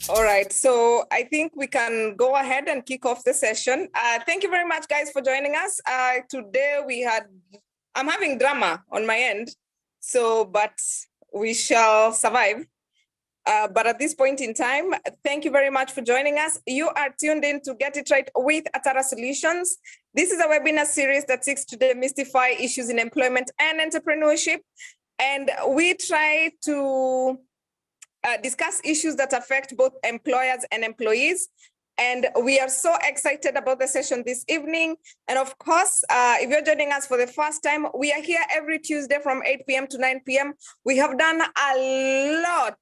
All right, so I think we can go ahead and kick off the session. Thank you very much, guys, for joining us. Today I'm having drama on my end, but we shall survive. But at this point in time, thank you very much for joining us. You are tuned in to Get It Right with Atara Solutions. This is a webinar series that seeks to demystify issues in employment and entrepreneurship. And we try to discuss issues that affect both employers and employees. And we are so excited about the session this evening. And of course, if you're joining us for the first time, we are here every Tuesday from 8 p.m. to 9 p.m. We have done a lot.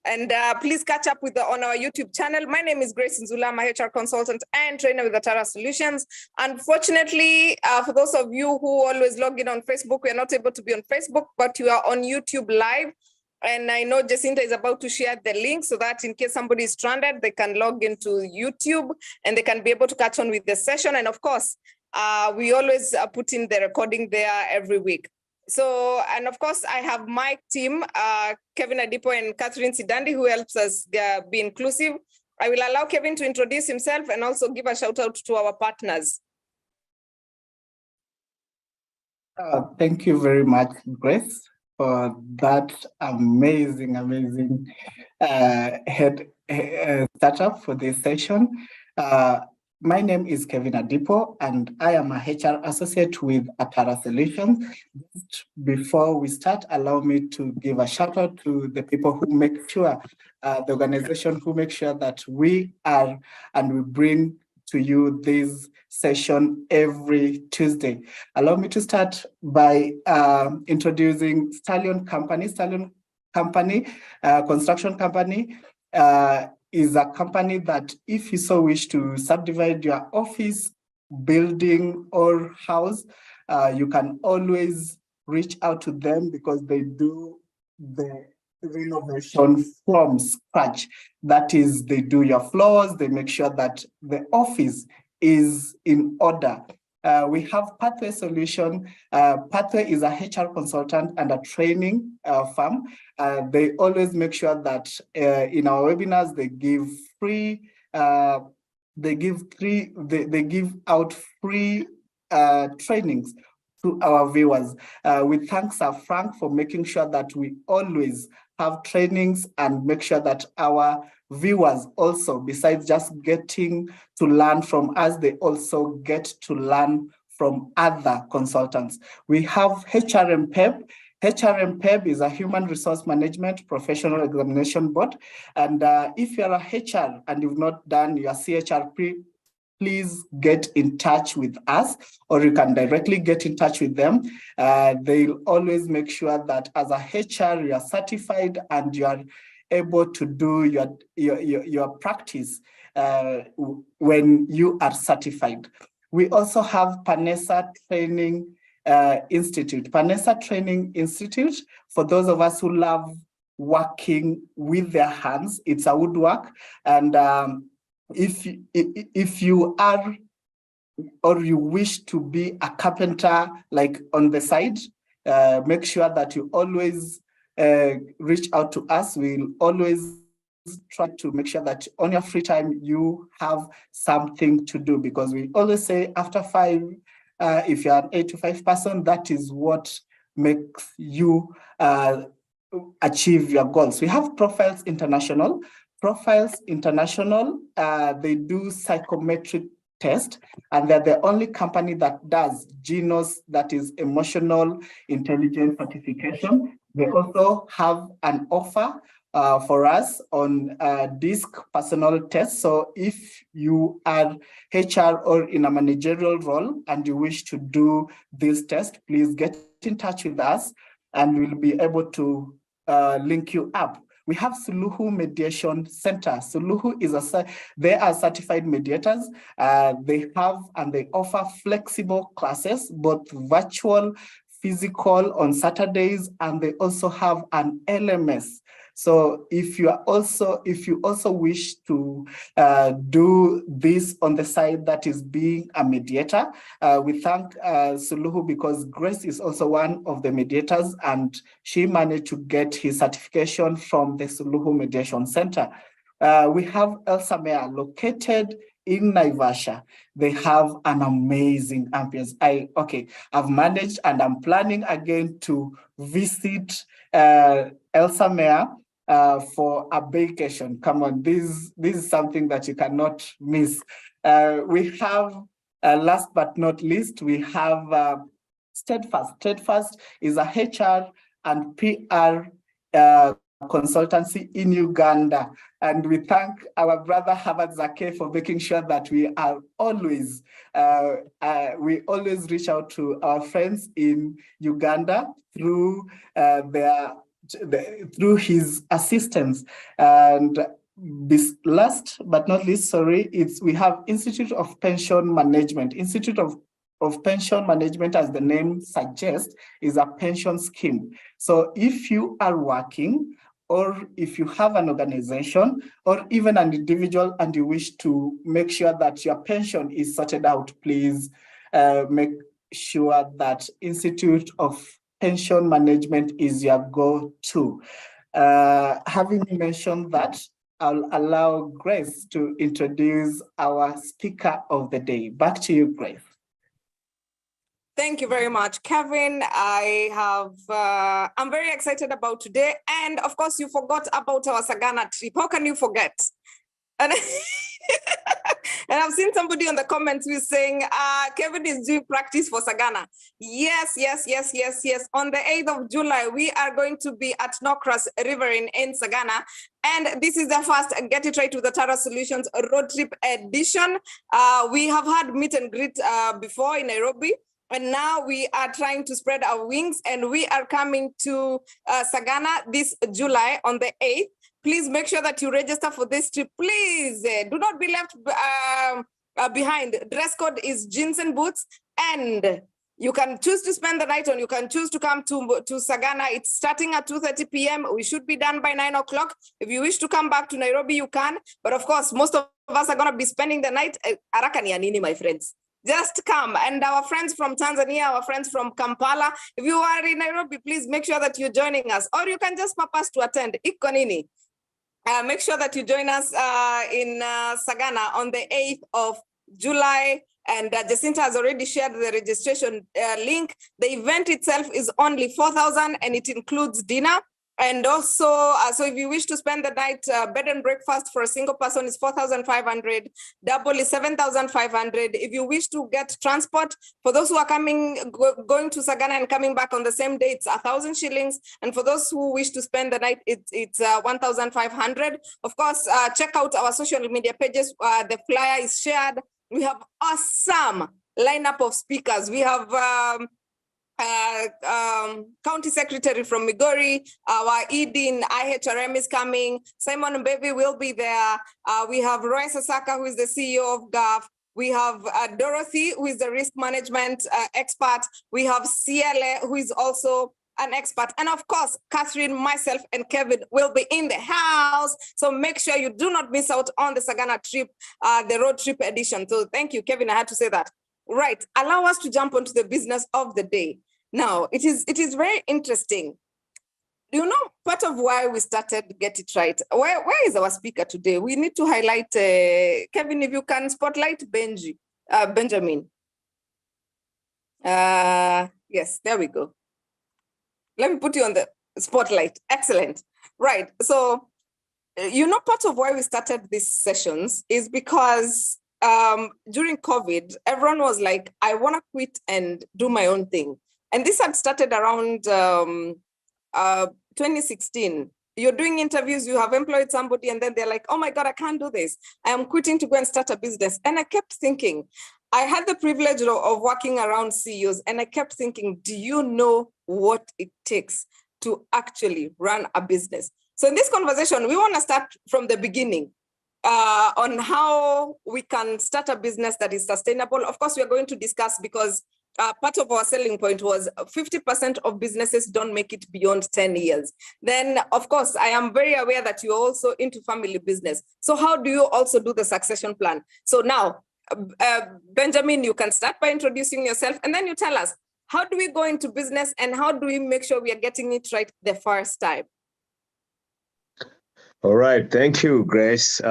And please catch up on our YouTube channel. My name is Grace Nzula. I'm a HR consultant and trainer with Atara Solutions. Unfortunately, for those of you who always log in on Facebook, we are not able to be on Facebook, but you are on YouTube Live. And I know Jacinta is about to share the link so that in case somebody is stranded, they can log into YouTube and they can be able to catch on with the session. And of course, we always put in the recording there every week. So, and of course, I have my team, Kevin Adipo and Catherine Sidandi, who helps us be inclusive. I will allow Kevin to introduce himself and also give a shout out to our partners. Thank you very much, Grace, for that amazing startup for this session. My name is Kevin Adipo, and I am a HR associate with Atara Solutions. Just before we start, allow me to give a shout out to the people who make sure, the organization who make sure that we are and we bring to you this session every Tuesday. Allow me to start by introducing Stallion Company. Stallion Company, construction company, is a company that if you so wish to subdivide your office, building, or house, you can always reach out to them because they do the renovation from scratch. That is, they do your floors, they make sure that the office is in order. We have Pathway Solution. Pathway is a HR consultant and a training firm. They always make sure that in our webinars they give free. They give out free trainings to our viewers. We thank Sir Frank for making sure that we always have trainings and make sure that our viewers also, besides just getting to learn from us, they also get to learn from other consultants. We have HRMPEB. HRMPEB is a Human Resource Management Professional Examination Board. And if you're a HR and you've not done your CHRP, please get in touch with us, or you can directly get in touch with them. They'll always make sure that as a HR, you are certified and you are able to do your practice when you are certified. We also have Panessa Training Institute. Panessa Training Institute, for those of us who love working with their hands, it's a woodwork. And if you are or you wish to be a carpenter, like on the side, make sure that you always reach out to us. We'll always try to make sure that on your free time you have something to do, because we always say after 5, if you're an 8 to 5 person, that is what makes you achieve your goals. We have Profiles International. Profiles International, they do psychometric test, and they're the only company that does GENOS, that is Emotional Intelligence Certification. They also have an offer for us on DISC personal test. So if you are HR or in a managerial role and you wish to do this test, please get in touch with us and we'll be able to link you up. We have Suluhu Mediation Center. Suluhu they are certified mediators. They have and they offer flexible classes, both virtual, physical on Saturdays, and they also have an LMS So if you also wish to do this on the side that is being a mediator, we thank Suluhu because Grace is also one of the mediators, and she managed to get his certification from the Suluhu Mediation Center. We have Elsa Mea located in Naivasha. They have an amazing ambience. I've managed and I'm planning again to visit Elsa Mea for a vacation. Come on, this is something that you cannot miss. We have, last but not least, we have Steadfast. Steadfast is a HR and PR consultancy in Uganda. And we thank our brother Harvard Zake for making sure that we are always, we always reach out to our friends in Uganda through through his assistance. And this last but not least, we have Institute of Pension Management. Institute of Pension Management, as the name suggests, is a pension scheme. So if you are working, or if you have an organization, or even an individual, and you wish to make sure that your pension is sorted out, please make sure that Institute of Pension Management is your go-to. Having mentioned that, I'll allow Grace to introduce our speaker of the day. Back to you, Grace. Thank you very much, Kevin. I'm very excited about today. And of course, you forgot about our Sagana trip. How can you forget? And, and I've seen somebody on the comments who is saying, Kevin is doing practice for Sagana. Yes. On the 8th of July, we are going to be at Norcross Riverine in Sagana. And this is the first Get It Right with Atara Solutions road trip edition. We have had meet and greet before in Nairobi. And now we are trying to spread our wings, and we are coming to Sagana this July on the 8th. Please make sure that you register for this trip. Please do not be left behind. Dress code is jeans and boots, and you can choose to spend the night, or you can choose to come to Sagana. It's starting at 2:30 p.m. We should be done by 9 o'clock. If you wish to come back to Nairobi, you can. But of course, most of us are going to be spending the night. Arakani anini, my friends. Just come. And our friends from Tanzania, our friends from Kampala, if you are in Nairobi, please make sure that you're joining us. Or you can just pop us to attend. Ikonini. Make sure that you join us in Sagana on the 8th of July. And Jacinta has already shared the registration link. The event itself is only 4,000, and it includes dinner. And also, so if you wish to spend the night, bed and breakfast for a single person is 4,500, double is 7,500. If you wish to get transport, for those who are going to Sagana and coming back on the same day, it's 1,000 shillings. And for those who wish to spend the night, it's 1,500. Of course, check out our social media pages. The flyer is shared. We have awesome lineup of speakers. We have County Secretary from Migori, our ED in IHRM is coming, Simon Mbebe will be there, we have Roy Sasaka, who is the CEO of GAF, we have Dorothy, who is the risk management expert, we have CLA, who is also an expert, and of course, Catherine, myself, and Kevin will be in the house, so make sure you do not miss out on the Sagana trip, the road trip edition. So thank you, Kevin, I had to say that. Right, allow us to jump onto the business of the day. Now, it is very interesting. You know, part of why we started Get It Right. Where is our speaker today? We need to highlight, Kevin, if you can spotlight Benjamin. Yes, there we go. Let me put you on the spotlight. Excellent. Right, so, you know, part of why we started these sessions is because during COVID, everyone was like, I want to quit and do my own thing. And this had started around 2016. You're doing interviews, you have employed somebody, and then they're like, oh my God, I can't do this. I am quitting to go and start a business. And I kept thinking, I had the privilege of working around CEOs, and I kept thinking, do you know what it takes to actually run a business? So in this conversation, we want to start from the beginning. On how we can start a business that is sustainable. Of course, we are going to discuss because part of our selling point was 50% of businesses don't make it beyond 10 years. Then, of course, I am very aware that you're also into family business. So how do you also do the succession plan? So now, Benjamin, you can start by introducing yourself, and then you tell us, how do we go into business and how do we make sure we are getting it right the first time? All right. Thank you, Grace.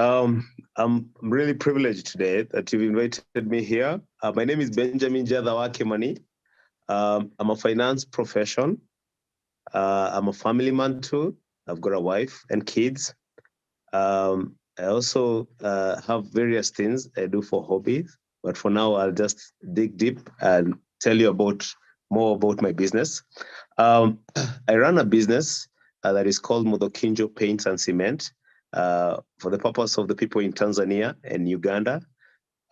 I'm really privileged today that you've invited me here. My name is Benjamin Kimani. I'm a finance profession. I'm a family man too. I've got a wife and kids. I also have various things I do for hobbies, but for now, I'll just dig deep and tell you more about my business. I run a business that is called Mudokinjo Paints and Cement for the purpose of the people in Tanzania and Uganda.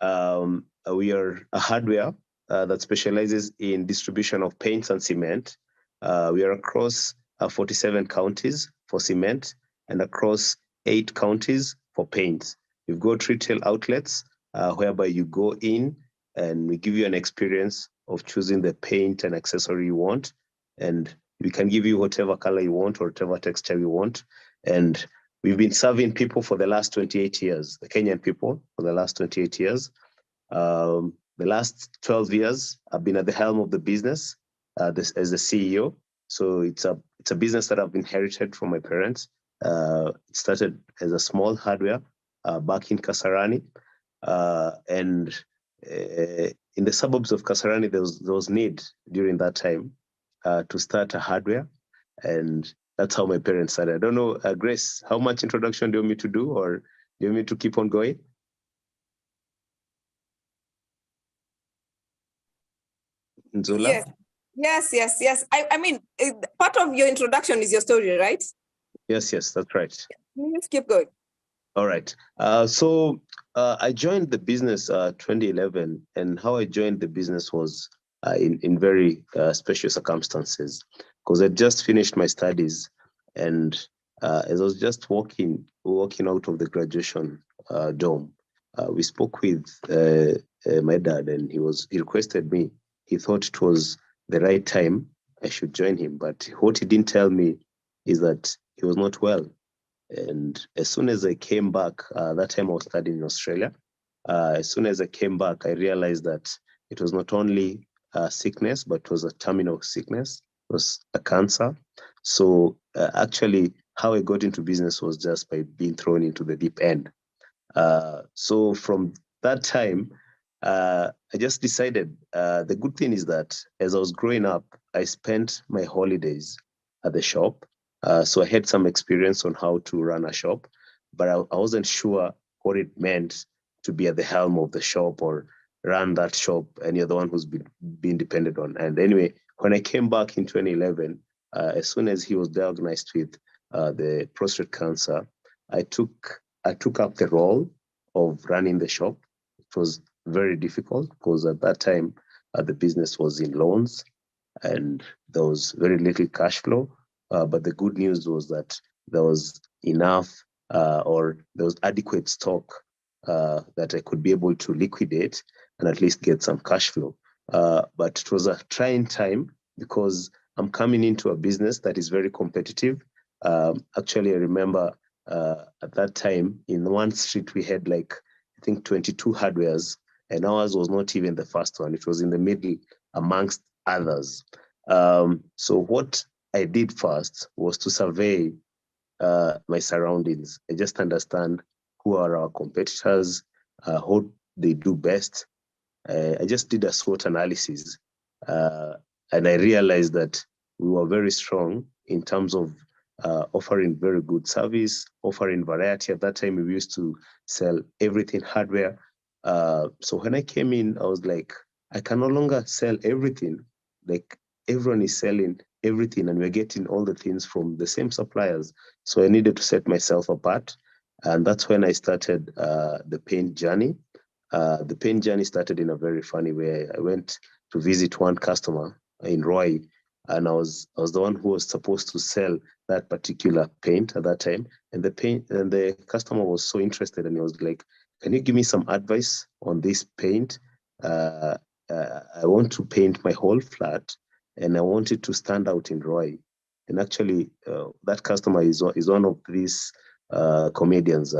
We are a hardware that specializes in distribution of paints and cement. We are across 47 counties for cement and across 8 counties for paints. We've got retail outlets whereby you go in and we give you an experience of choosing the paint and accessory you want. And we can give you whatever color you want or whatever texture you want. And we've been serving people for the last 28 years, the Kenyan people for the last 28 years. The last 12 years, I've been at the helm of the business as the CEO. So it's a business that I've inherited from my parents. It started as a small hardware back in Kasarani. And in the suburbs of Kasarani, there was need during that time to start a hardware. And that's how my parents started. I don't know, Grace, how much introduction do you want me to do, or do you want me to keep on going? Nzula? Yes. I mean, part of your introduction is your story, right? Yes, that's right. Let's keep going. All right. So I joined the business 2011, and how I joined the business was in very special circumstances, because I just finished my studies, and as I was just walking out of the graduation dorm, we spoke with my dad, and he requested me. He thought it was the right time I should join him, but what he didn't tell me is that he was not well. And as soon as I came back, that time I was studying in Australia. As soon as I came back, I realized that it was not only a sickness, but it was a terminal sickness. It was a cancer. So actually, how I got into business was just by being thrown into the deep end. So from that time, I just decided the good thing is that as I was growing up, I spent my holidays at the shop. So I had some experience on how to run a shop, but I wasn't sure what it meant to be at the helm of the shop or run that shop, and you're the one who's been depended on. And anyway, when I came back in 2011, as soon as he was diagnosed with the prostate cancer, I took up the role of running the shop. It was very difficult because at that time, the business was in loans and there was very little cash flow. But the good news was that there was enough or there was adequate stock that I could be able to liquidate and at least get some cash flow. But it was a trying time because I'm coming into a business that is very competitive. Actually, I remember at that time in one street, we had I think 22 hardwares, and ours was not even the first one. It was in the middle amongst others. So what I did first was to survey my surroundings. I just understand who are our competitors, what they do best. I just did a SWOT analysis, and I realized that we were very strong in terms of offering very good service, offering variety. At that time, we used to sell everything hardware. So when I came in, I was like, I can no longer sell everything. Like everyone is selling everything and we're getting all the things from the same suppliers. So I needed to set myself apart. And that's when I started the paint journey. The paint journey started in a very funny way. I went to visit one customer in Roy, and I was the one who was supposed to sell that particular paint at that time. And the customer was so interested, and he was like, "Can you give me some advice on this paint?" I want to paint my whole flat, and I want it to stand out in Roy. And actually, that customer is one of these comedians,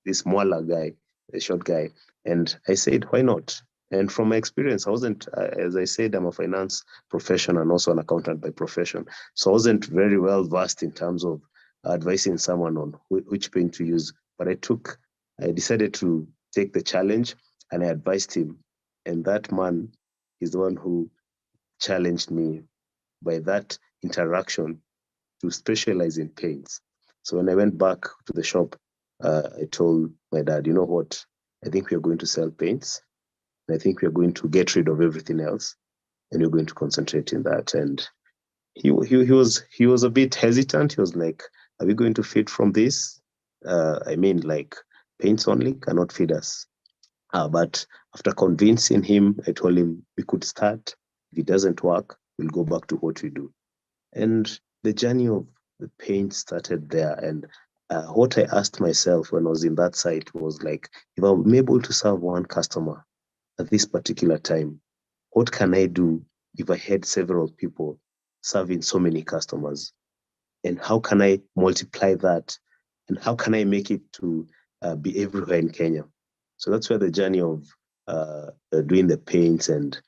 this Mwala guy, the short guy. And I said, why not? And from my experience, I wasn't, as I said, I'm a finance professional and also an accountant by profession. So I wasn't very well versed in terms of advising someone on which paint to use. But I decided to take the challenge, and I advised him. And that man is the one who challenged me by that interaction to specialize in paints. So when I went back to the shop, I told my dad, you know what? I think we are going to sell paints. And I think we are going to get rid of everything else, and we're going to concentrate in that. And he was a bit hesitant. He was like, "Are we going to feed from this? I mean, like paints only cannot feed us." But after convincing him, I told him we could start. If it doesn't work, we'll go back to what we do. And the journey of the paint started there. And what I asked myself when I was in that site was like, if I'm able to serve one customer at this particular time, what can I do if I had several people serving so many customers? And how can I multiply that? And how can I make it to be everywhere in Kenya? So that's where the journey of doing the paints and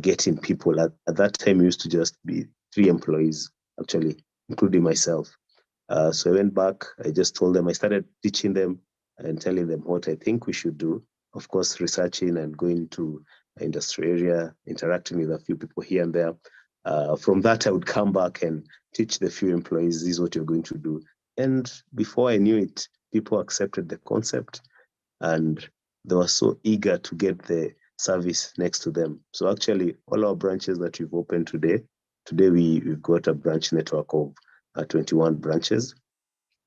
getting people at that time used to just be 3 employees, actually, including myself. So I went back, I just told them, I started teaching them and telling them what I think we should do. Of course, researching and going to industry area, interacting with a few people here and there. From that, I would come back and teach the few employees, this is what you're going to do. And before I knew it, people accepted the concept, and they were so eager to get the service next to them. So actually, all our branches that we've opened today we've got a branch network of 21 branches.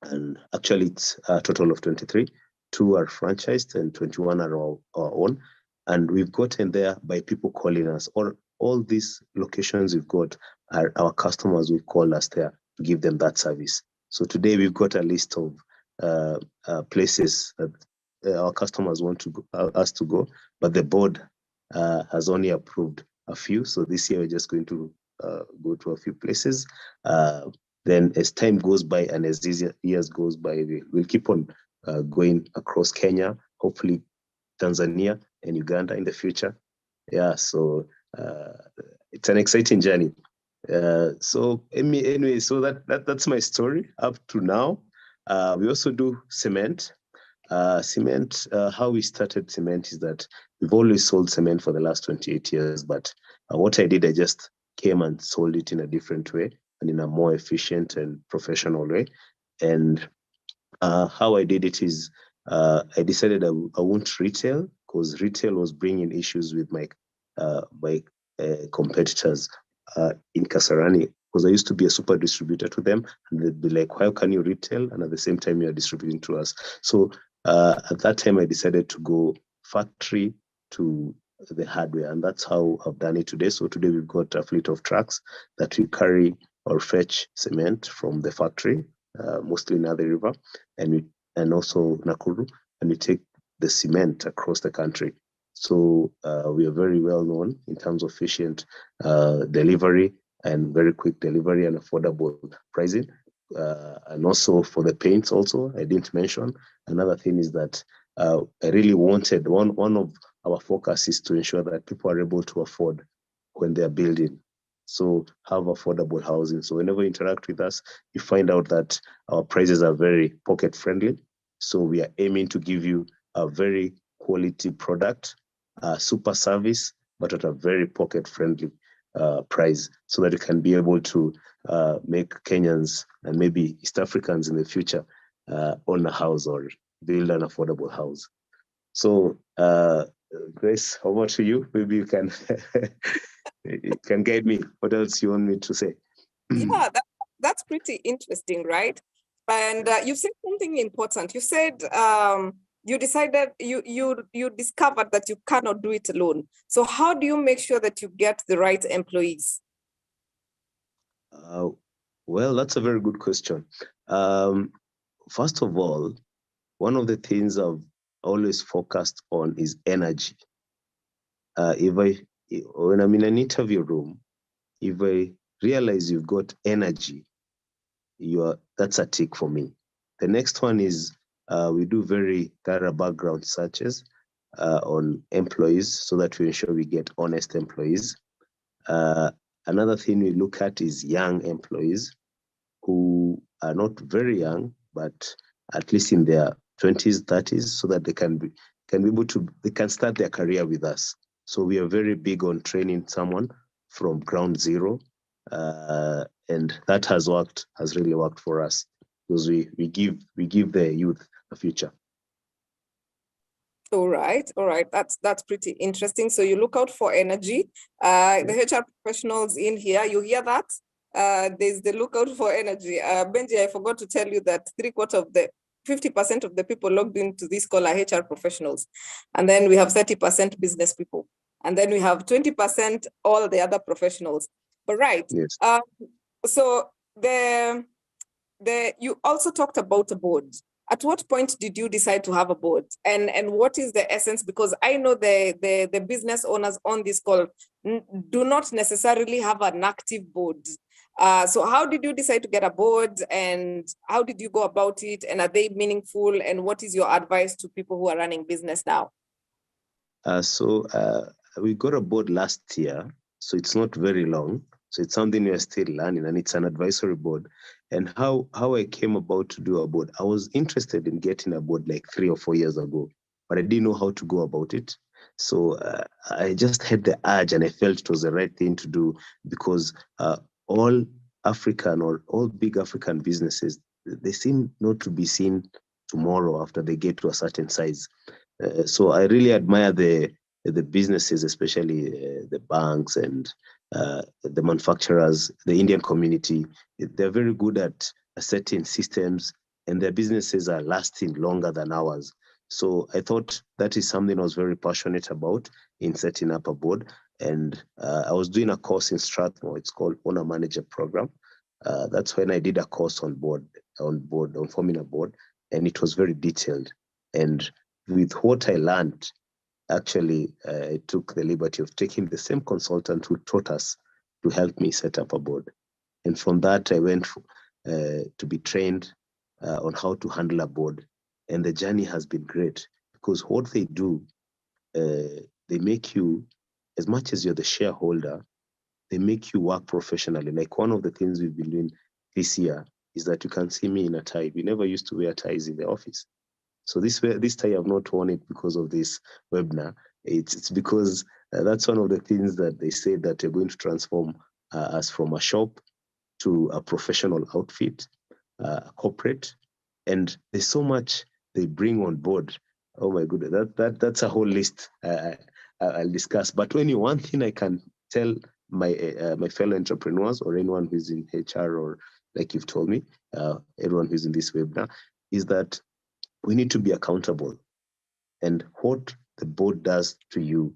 And actually, it's a total of 23. 2 are franchised and 21 are our own. And we've gotten there by people calling us. Or all these locations we've got are our customers who call us there to give them that service. So today we've got a list of places that our customers want to us to go, but the board has only approved a few. So this year we're just going to go to a few places. Then as time goes by and as these years goes by, we'll keep on going across Kenya, hopefully Tanzania and Uganda in the future. Yeah, so it's an exciting journey. So anyway, so that's my story up to now. We also do cement. Cement, how we started cement is that we've always sold cement for the last 28 years, but what I did, I just came and sold it in a different way and in a more efficient and professional way. And how I did it is I decided I won't retail, because retail was bringing issues with my competitors in Kasarani, because I used to be a super distributor to them, and they'd be like, "How can you retail and at the same time you are distributing to us?" So at that time, I decided to go factory to the hardware, and that's how I've done it today. So today we've got a fleet of trucks that we carry or fetch cement from the factory, mostly in the river, and also Nakuru, and we take the cement across the country. So we are very well known in terms of efficient delivery and very quick delivery and affordable pricing. And also for the paints also, I didn't mention. Another thing is that I really wanted, one of our focus is to ensure that people are able to afford when they're building. So have affordable housing. So whenever you interact with us, you find out that our prices are very pocket friendly. So we are aiming to give you a very quality product, super service, but at a very pocket friendly price, so that you can be able to make Kenyans and maybe East Africans in the future own a house or build an affordable house. So Grace, how about you? Maybe you can you can guide me. What else you want me to say? Yeah, that's pretty interesting, right? And you said something important. You said you decided you discovered that you cannot do it alone. So how do you make sure that you get the right employees? Well, that's a very good question. First of all, one of the things I've always focused on is energy. If when I'm in an interview room, if I realize you've got energy, that's a tick for me. The next one is we do very thorough background searches on employees so that we ensure we get honest employees. Another thing we look at is young employees who are not very young, but at least in their 20s, 30s, so that they can be able to, they can start their career with us. So we are very big on training someone from ground zero. And that has really worked for us, because we give the youth a future. All right. That's pretty interesting. So you look out for energy. The HR professionals in here, you hear that? There's the lookout for energy. Benji, I forgot to tell you that 50% of the people logged into this call are HR professionals. And then we have 30% business people. And then we have 20% all the other professionals. But right. Yes. So you also talked about a board. At what point did you decide to have a board, and what is the essence? Because I know the business owners on this call do not necessarily have an active board. So how did you decide to get a board, and how did you go about it, and are they meaningful, and what is your advice to people who are running business now? So we got a board last year, so it's not very long. So it's something we are still learning, and it's an advisory board. And how I came about to do a board, I was interested in getting a board like 3 or 4 years ago, but I didn't know how to go about it. So I just had the urge, and I felt it was the right thing to do, because all African or all big African businesses, they seem not to be seen tomorrow after they get to a certain size. So I really admire the businesses, especially the banks and the manufacturers, the Indian community. They're very good at setting systems, and their businesses are lasting longer than ours. So I thought that is something I was very passionate about in setting up a board. And I was doing a course in Strathmore. It's called Owner Manager Program. That's when I did a course on forming a board, and it was very detailed. And with what I learned, actually, I took the liberty of taking the same consultant who taught us to help me set up a board. And from that, I went to be trained on how to handle a board. And the journey has been great, because what they do, they make you, as much as you're the shareholder, they make you work professionally. Like one of the things we've been doing this year is that you can see me in a tie. We never used to wear ties in the office. So this tie, I've not worn it because of this webinar. It's because that's one of the things that they say that they're going to transform us from a shop to a professional outfit, corporate. And there's so much they bring on board. Oh my goodness, that's a whole list I'll discuss. But one thing I can tell my fellow entrepreneurs, or anyone who's in HR, or like you've told me, everyone who's in this webinar, is that we need to be accountable. And what the board does to you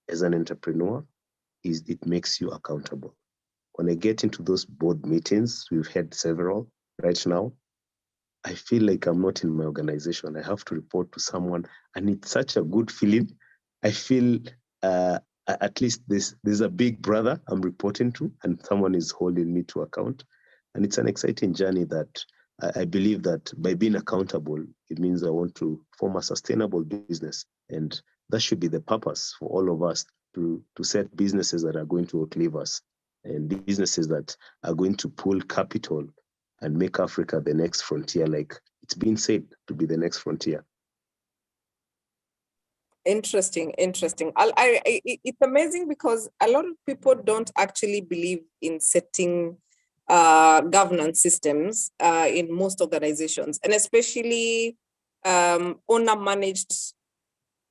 as an entrepreneur is it makes you accountable. When I get into those board meetings, we've had several right now, I feel like I'm not in my organization. I have to report to someone, and it's such a good feeling. I feel at least there's a big brother I'm reporting to, and someone is holding me to account. And it's an exciting journey that I believe that by being accountable, it means I want to form a sustainable business. And that should be the purpose for all of us, to set businesses that are going to outlive us, and businesses that are going to pull capital and make Africa the next frontier, like it's been said to be the next frontier. Interesting. It's amazing, because a lot of people don't actually believe in setting governance systems in most organizations, and especially owner-managed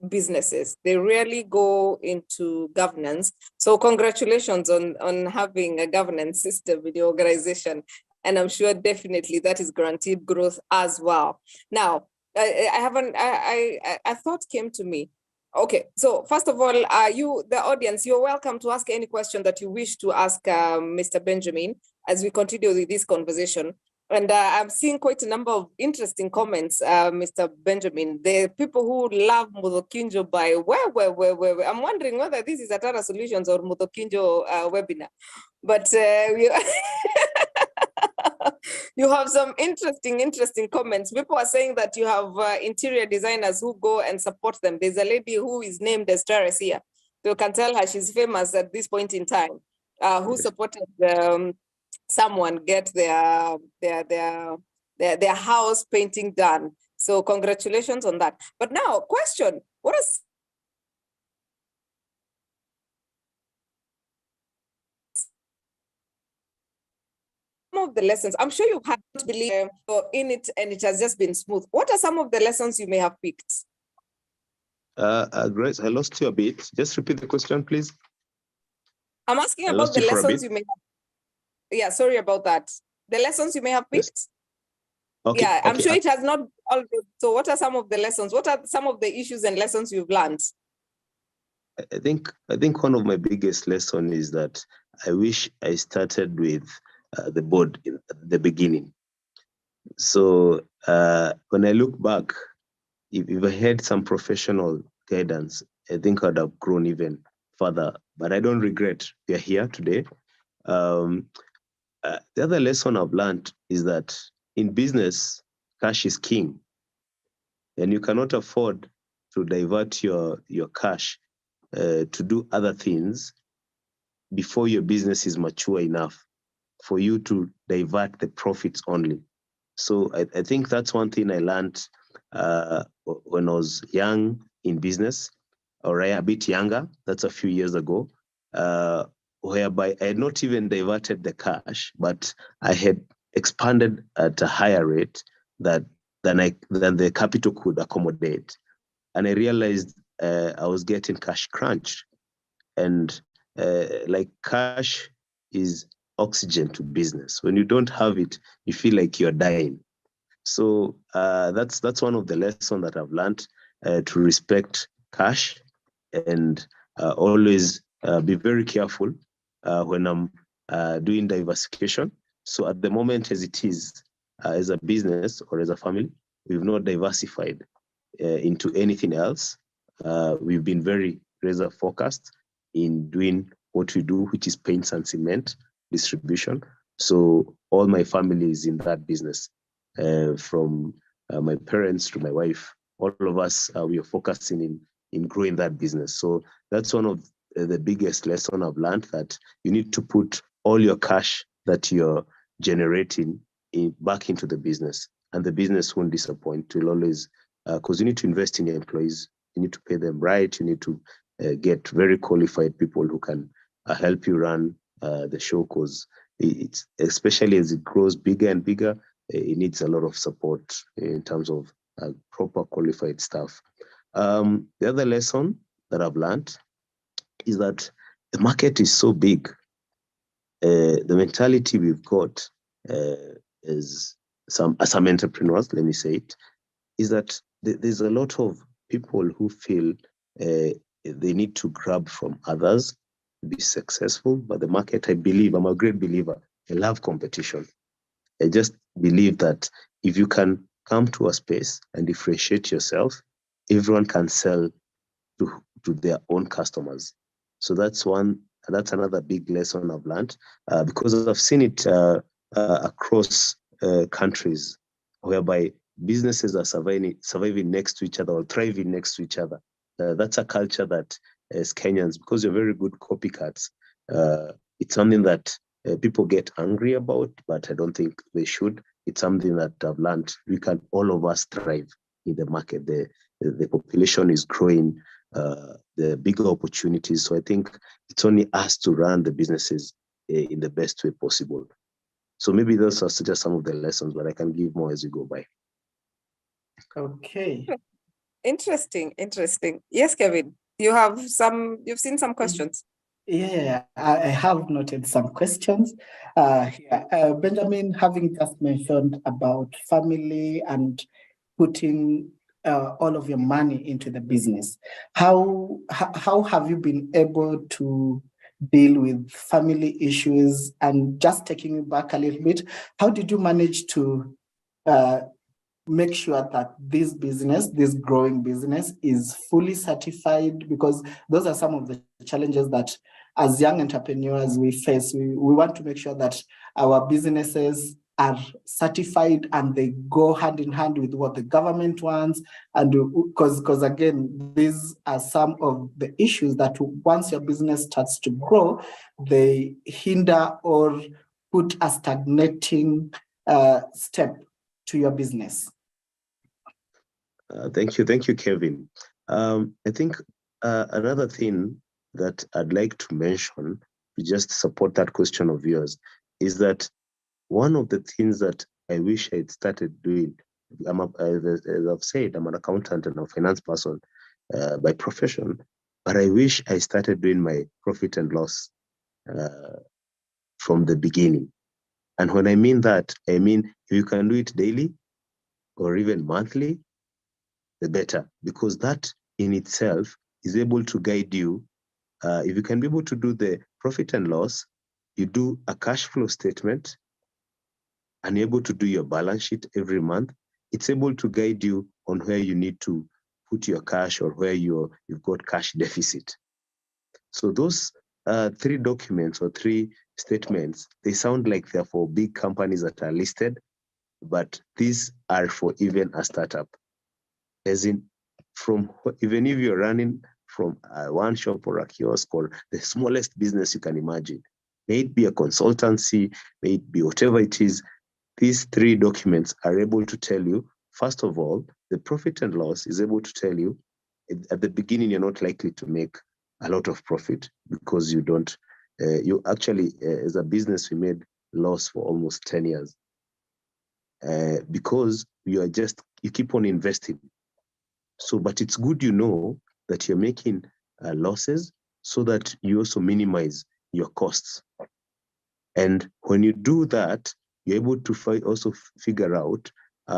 businesses. They rarely go into governance. So congratulations on having a governance system in your organization. And I'm sure definitely that is guaranteed growth as well. Now, a thought came to me. Okay, so first of all, you, the audience, you're welcome to ask any question that you wish to ask Mr. Benjamin as we continue with this conversation. And I'm seeing quite a number of interesting comments, Mr. Benjamin. The people who love Mudokinjo by where. I'm wondering whether this is Atara Solutions or Mudokinjo webinar. But you have some interesting comments. People are saying that you have interior designers who go and support them. There's a lady who is named Estaris here. So you can tell her she's famous at this point in time, who supported someone get their house painting done. So congratulations on that. But now, question: what is some of the lessons? I'm sure you've had to believe in it, and it has just been smooth. What are some of the lessons you may have picked? Grace, I lost you a bit. Just repeat the question, please. I'm asking about the lessons you may have. Yeah, sorry about that. The lessons you may have picked. Yes. Okay, yeah, I'm okay. sure it has not all. So what are some of the lessons? What are some of the issues and lessons you've learned? I think one of my biggest lessons is that I wish I started with the board at the beginning. So when I look back, if I had some professional guidance, I think I'd have grown even further. But I don't regret we are here today. The other lesson I've learned is that in business, cash is king. And you cannot afford to divert your cash to do other things before your business is mature enough for you to divert the profits only. So I think that's one thing I learned when I was young in business, or a bit younger. That's a few years ago, whereby I had not even diverted the cash, but I had expanded at a higher rate than the capital could accommodate. And I realized I was getting cash crunched. And like cash is oxygen to business. When you don't have it, you feel like you're dying. So that's one of the lessons that I've learned, to respect cash and always be very careful when I'm doing diversification. So at the moment as it is, as a business or as a family, we've not diversified into anything else. We've been very razor focused in doing what we do, which is paints and cement distribution. So all my family is in that business, from my parents to my wife. All of us, we are focusing in growing that business. So that's one of the biggest lesson I've learned, that you need to put all your cash that you're generating back into the business, and the business won't disappoint. You'll always, because you need to invest in your employees, you need to pay them right, you need to get very qualified people who can help you run the show, because it's, especially as it grows bigger and bigger, it needs a lot of support in terms of proper qualified staff. The other lesson that I've learned is that the market is so big. The mentality we've got as some entrepreneurs, let me say it, is that there's a lot of people who feel they need to grab from others to be successful. But the market, I believe, I'm a great believer, I love competition. I just believe that if you can come to a space and differentiate yourself, everyone can sell to their own customers. So that's another big lesson I've learned, because I've seen it across countries, whereby businesses are surviving next to each other or thriving next to each other. That's a culture that as Kenyans, because you're very good copycats, it's something that people get angry about, but I don't think they should. It's something that I've learned. We can, all of us, thrive in the market. The population is growing, the bigger opportunities. So I think it's only us to run the businesses in the best way possible. So maybe those are just some of the lessons, but I can give more as we go by. Okay. Interesting. Yes, Kevin, you've seen some questions. Yeah, I have noted some questions. Benjamin, having just mentioned about family and putting all of your money into the business, how have you been able to deal with family issues. And just taking you back a little bit, how did you manage to make sure that this growing business is fully certified? Because those are some of the challenges that as young entrepreneurs we face. We want to make sure that our businesses are certified and they go hand in hand with what the government wants. And because again, these are some of the issues that once your business starts to grow, they hinder or put a stagnating step to your business. Thank you, Kevin. I think another thing that I'd like to mention to just support that question of yours is that one of the things that I wish I'd started doing, as I've said, I'm an accountant and a finance person by profession, but I wish I started doing my profit and loss from the beginning. And when I mean that, I mean you can do it daily or even monthly, the better, because that in itself is able to guide you. If you can be able to do the profit and loss, you do a cash flow statement, and you're able to do your balance sheet every month, it's able to guide you on where you need to put your cash or where you've got cash deficit. So those three documents or three statements, they sound like they're for big companies that are listed, but these are for even a startup. As in, even if you're running from one shop or a kiosk or the smallest business you can imagine, may it be a consultancy, may it be whatever it is, these three documents are able to tell you, first of all, the profit and loss is able to tell you at the beginning, you're not likely to make a lot of profit because you don't, you actually, as a business, we made loss for almost 10 years because you keep on investing. So, but it's good, that you're making losses so that you also minimize your costs. And when you do that, you're able to also figure out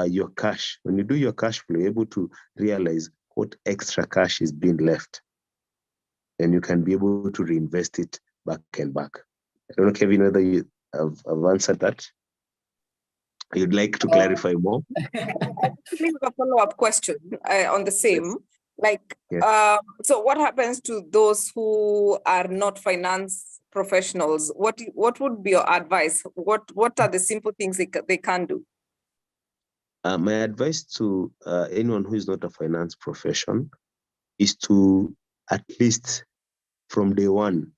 your cash. When you do your cash flow, you're able to realize what extra cash is being left. And you can be able to reinvest it back and back. I don't know, Kevin, whether you have answered that. You'd like to clarify more? I have a follow-up question on the same. Yes. Like, Yes. so what happens to those who are not finance professionals? What would be your advice? What are the simple things they can do? My advice to anyone who is not a finance profession is to, at least from day one,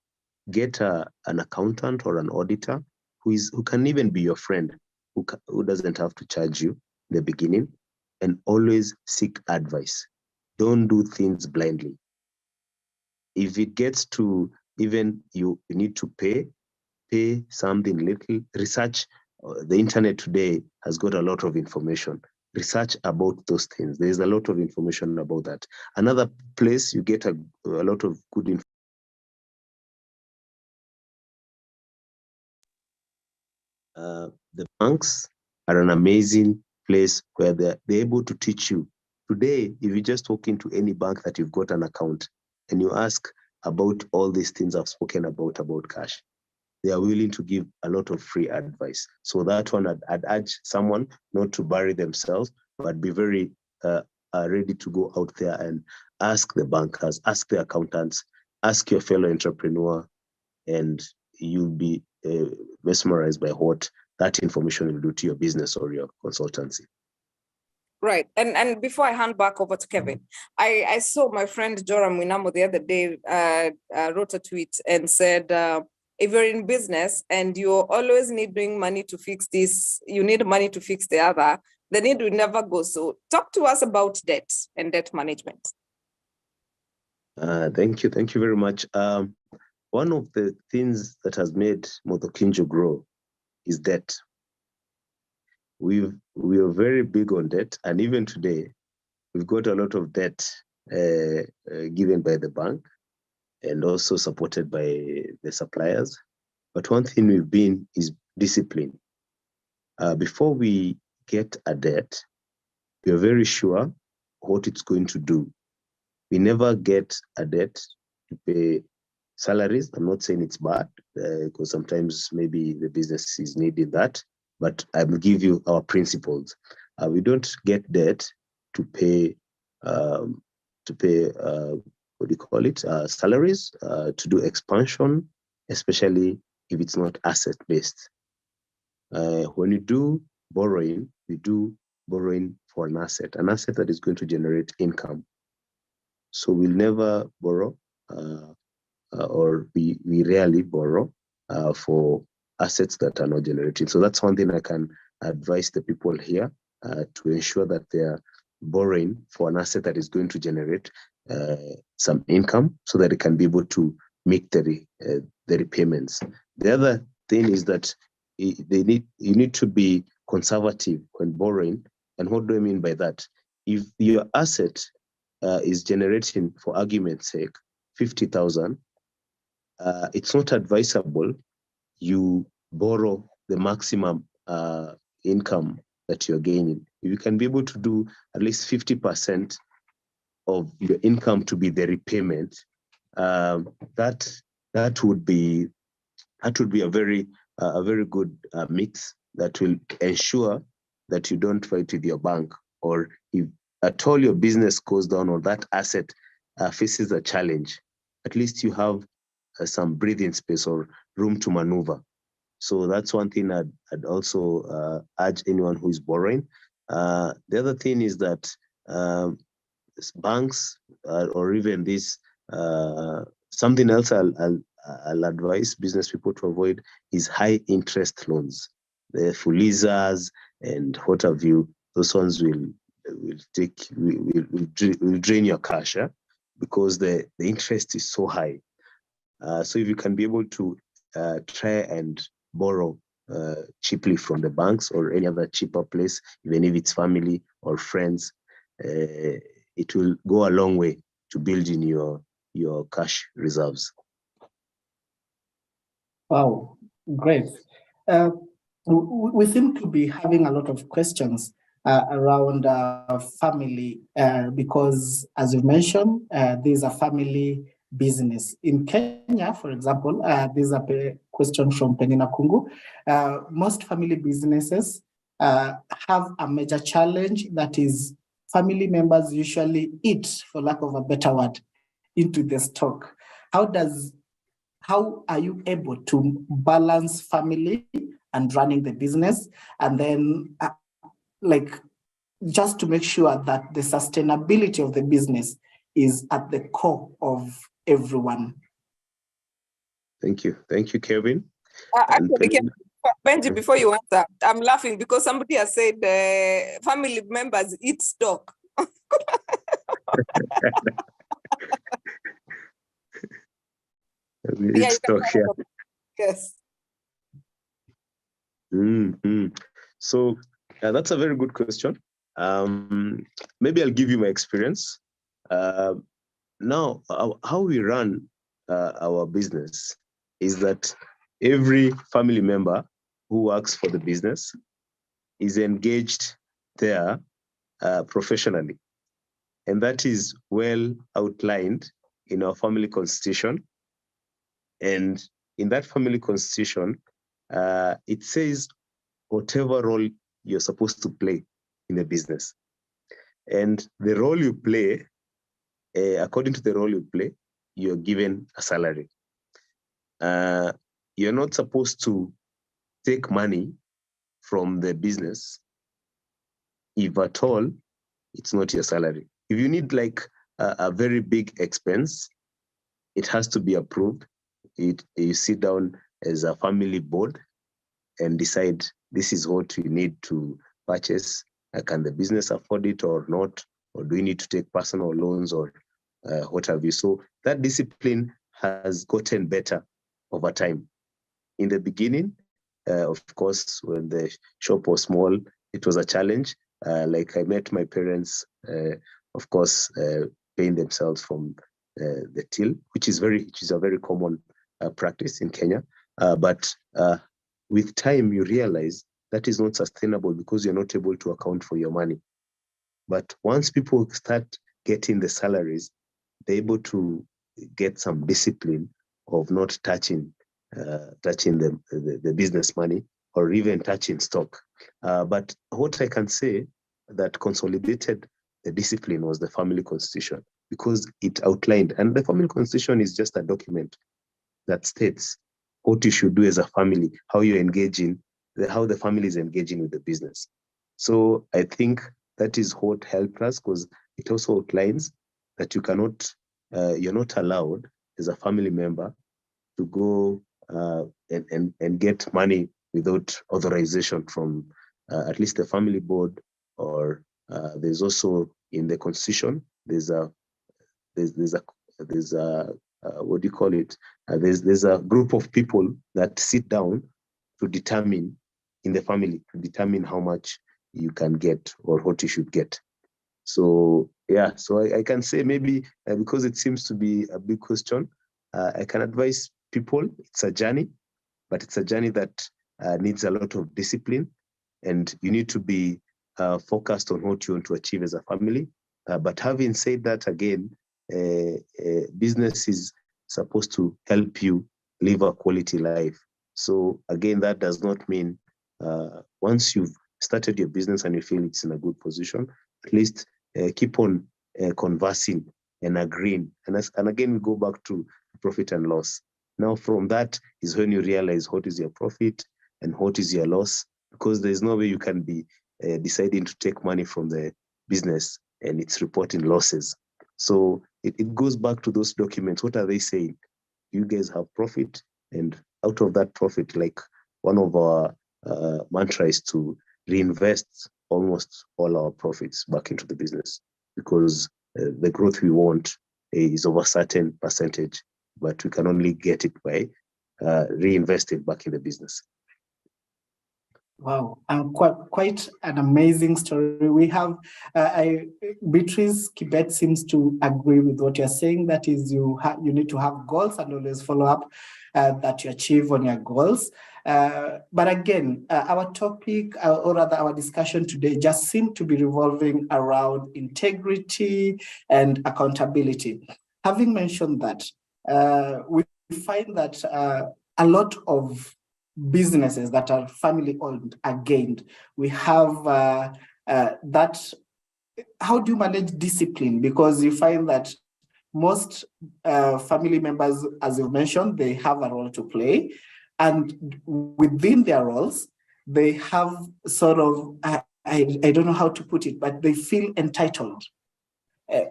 get an accountant or an auditor who can even be your friend, who doesn't have to charge you in the beginning, and always seek advice. Don't do things blindly. If it gets to even you need to pay something little, research. The internet today has got a lot of information. Research about those things. There's a lot of information about that. Another place you get a lot of good information. The banks are an amazing place where they're able to teach you. Today, if you just walk into any bank that you've got an account and you ask about all these things I've spoken about cash, they are willing to give a lot of free advice. So that one, I'd urge someone not to bury themselves, but be very ready to go out there and ask the bankers, ask the accountants, ask your fellow entrepreneur, and you'll be mesmerized by what that information will do to your business or your consultancy. Right. And before I hand back over to Kevin, I saw my friend Joram Winamo the other day wrote a tweet and said, if you're in business and you always needing money to fix this, you need money to fix the other, the need will never go. So talk to us about debt and debt management. Thank you very much. One of the things that has made Motokinjo grow is debt. We are very big on debt, and even today, we've got a lot of debt given by the bank and also supported by the suppliers. But one thing we've been is discipline. Before we get a debt, we are very sure what it's going to do. We never get a debt to pay salaries. I'm not saying it's bad, because sometimes maybe the business is needing that, but I will give you our principles. We don't get debt to pay what do you call it, salaries, to do expansion, especially if it's not asset based. When you do borrowing, we do borrowing for an asset that is going to generate income. So we'll never borrow, or we rarely borrow for assets that are not generating. So that's one thing I can advise the people here, to ensure that they are borrowing for an asset that is going to generate some income, so that it can be able to make the repayments. The other thing is that you need to be conservative when borrowing. And what do I mean by that? If your asset is generating, for argument's sake, 50,000, it's not advisable you borrow the maximum income that you're gaining. If you can be able to do at least 50% of your income to be the repayment, that would be a very good mix that will ensure that you don't fight with your bank, or if at all your business goes down or that asset faces a challenge, at least you have some breathing space or room to maneuver. So that's one thing I'd also urge anyone who is borrowing. The other thing is that banks, or even this, something else I'll advise business people to avoid is high interest loans. The Fulizas and what have you, those ones will drain your cash, because the interest is so high. So if you can be able to try and borrow cheaply from the banks or any other cheaper place, even if it's family or friends, it will go a long way to building your cash reserves. Wow, great. We seem to be having a lot of questions around family, because, as you mentioned, there's a family business. In Kenya, for example, there's a question from Penina Kungu. Most family businesses have a major challenge, that is, family members usually eat, for lack of a better word, into the stock. How are you able to balance family and running the business, and then just to make sure that the sustainability of the business is at the core of everyone? Thank you, Kevin. Actually, Benji, before you answer, I'm laughing because somebody has said family members eat stock. It's stock, yeah. Yes. Mm-hmm. So that's a very good question. Maybe I'll give you my experience. Now, how we run our business is that every family member who works for the business is engaged there professionally. And that is well outlined in our family constitution. And in that family constitution, it says whatever role you're supposed to play in the business. And the role you play, according to the role you play, you're given a salary. You're not supposed to take money from the business if at all it's not your salary. If you need like a very big expense, it has to be approved. You sit down as a family board and decide this is what you need to purchase. Can the business afford it or not? Or do you need to take personal loans or what have you? So that discipline has gotten better over time. In the beginning, of course, when the shop was small, it was a challenge. Like I met my parents, of course, paying themselves from the till, which is a very common practice in Kenya. But with time, you realize that is not sustainable because you're not able to account for your money. But once people start getting the salaries, they're able to get some discipline of not touching the business money or even touching stock. But what I can say that consolidated the discipline was the family constitution, because it outlined, and the family constitution is just a document that states what you should do as a family, how you're engaging, how the family is engaging with the business. So I think that is what helped us, because it also outlines that you cannot, you're not allowed as a family member to go and get money without authorization from at least the family board, or there's also in the constitution, there's a what do you call it? There's a group of people that sit down to determine in the family, to determine how much you can get or what you should get. So yeah, so I can say maybe because it seems to be a big question, I can advise people, it's a journey, but it's a journey that needs a lot of discipline, and you need to be focused on what you want to achieve as a family. But having said that, again, business is supposed to help you live a quality life. So again, that does not mean once you've started your business and you feel it's in a good position, at least keep on conversing and agreeing. And again, we go back to profit and loss. Now, from that is when you realize what is your profit and what is your loss, because there's no way you can be deciding to take money from the business and it's reporting losses. So it goes back to those documents. What are they saying? You guys have profit, and out of that profit, like one of our mantra is to reinvest almost all our profits back into the business, because the growth we want is of a certain percentage, but we can only get it by reinvesting back in the business. Wow, and quite an amazing story. We have Beatrice Kibet seems to agree with what you're saying. That is, you need to have goals and always follow up that you achieve on your goals. But again, our topic, or rather our discussion today, just seemed to be revolving around integrity and accountability. Having mentioned that, we find that a lot of businesses that are family owned are gained. We have that. How do you manage discipline? Because you find that most family members, as you've mentioned, they have a role to play, and within their roles, they have sort of I don't know how to put it, but they feel entitled.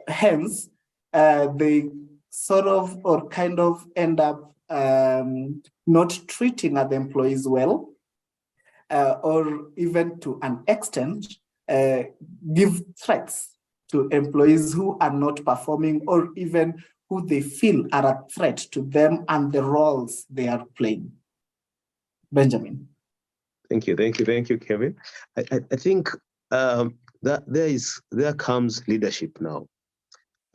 Hence, they sort of or kind of end up not treating other employees well, or even to an extent, give threats to employees who are not performing, or even who they feel are a threat to them and the roles they are playing. Benjamin. Thank you, Kevin. I think that there comes leadership now.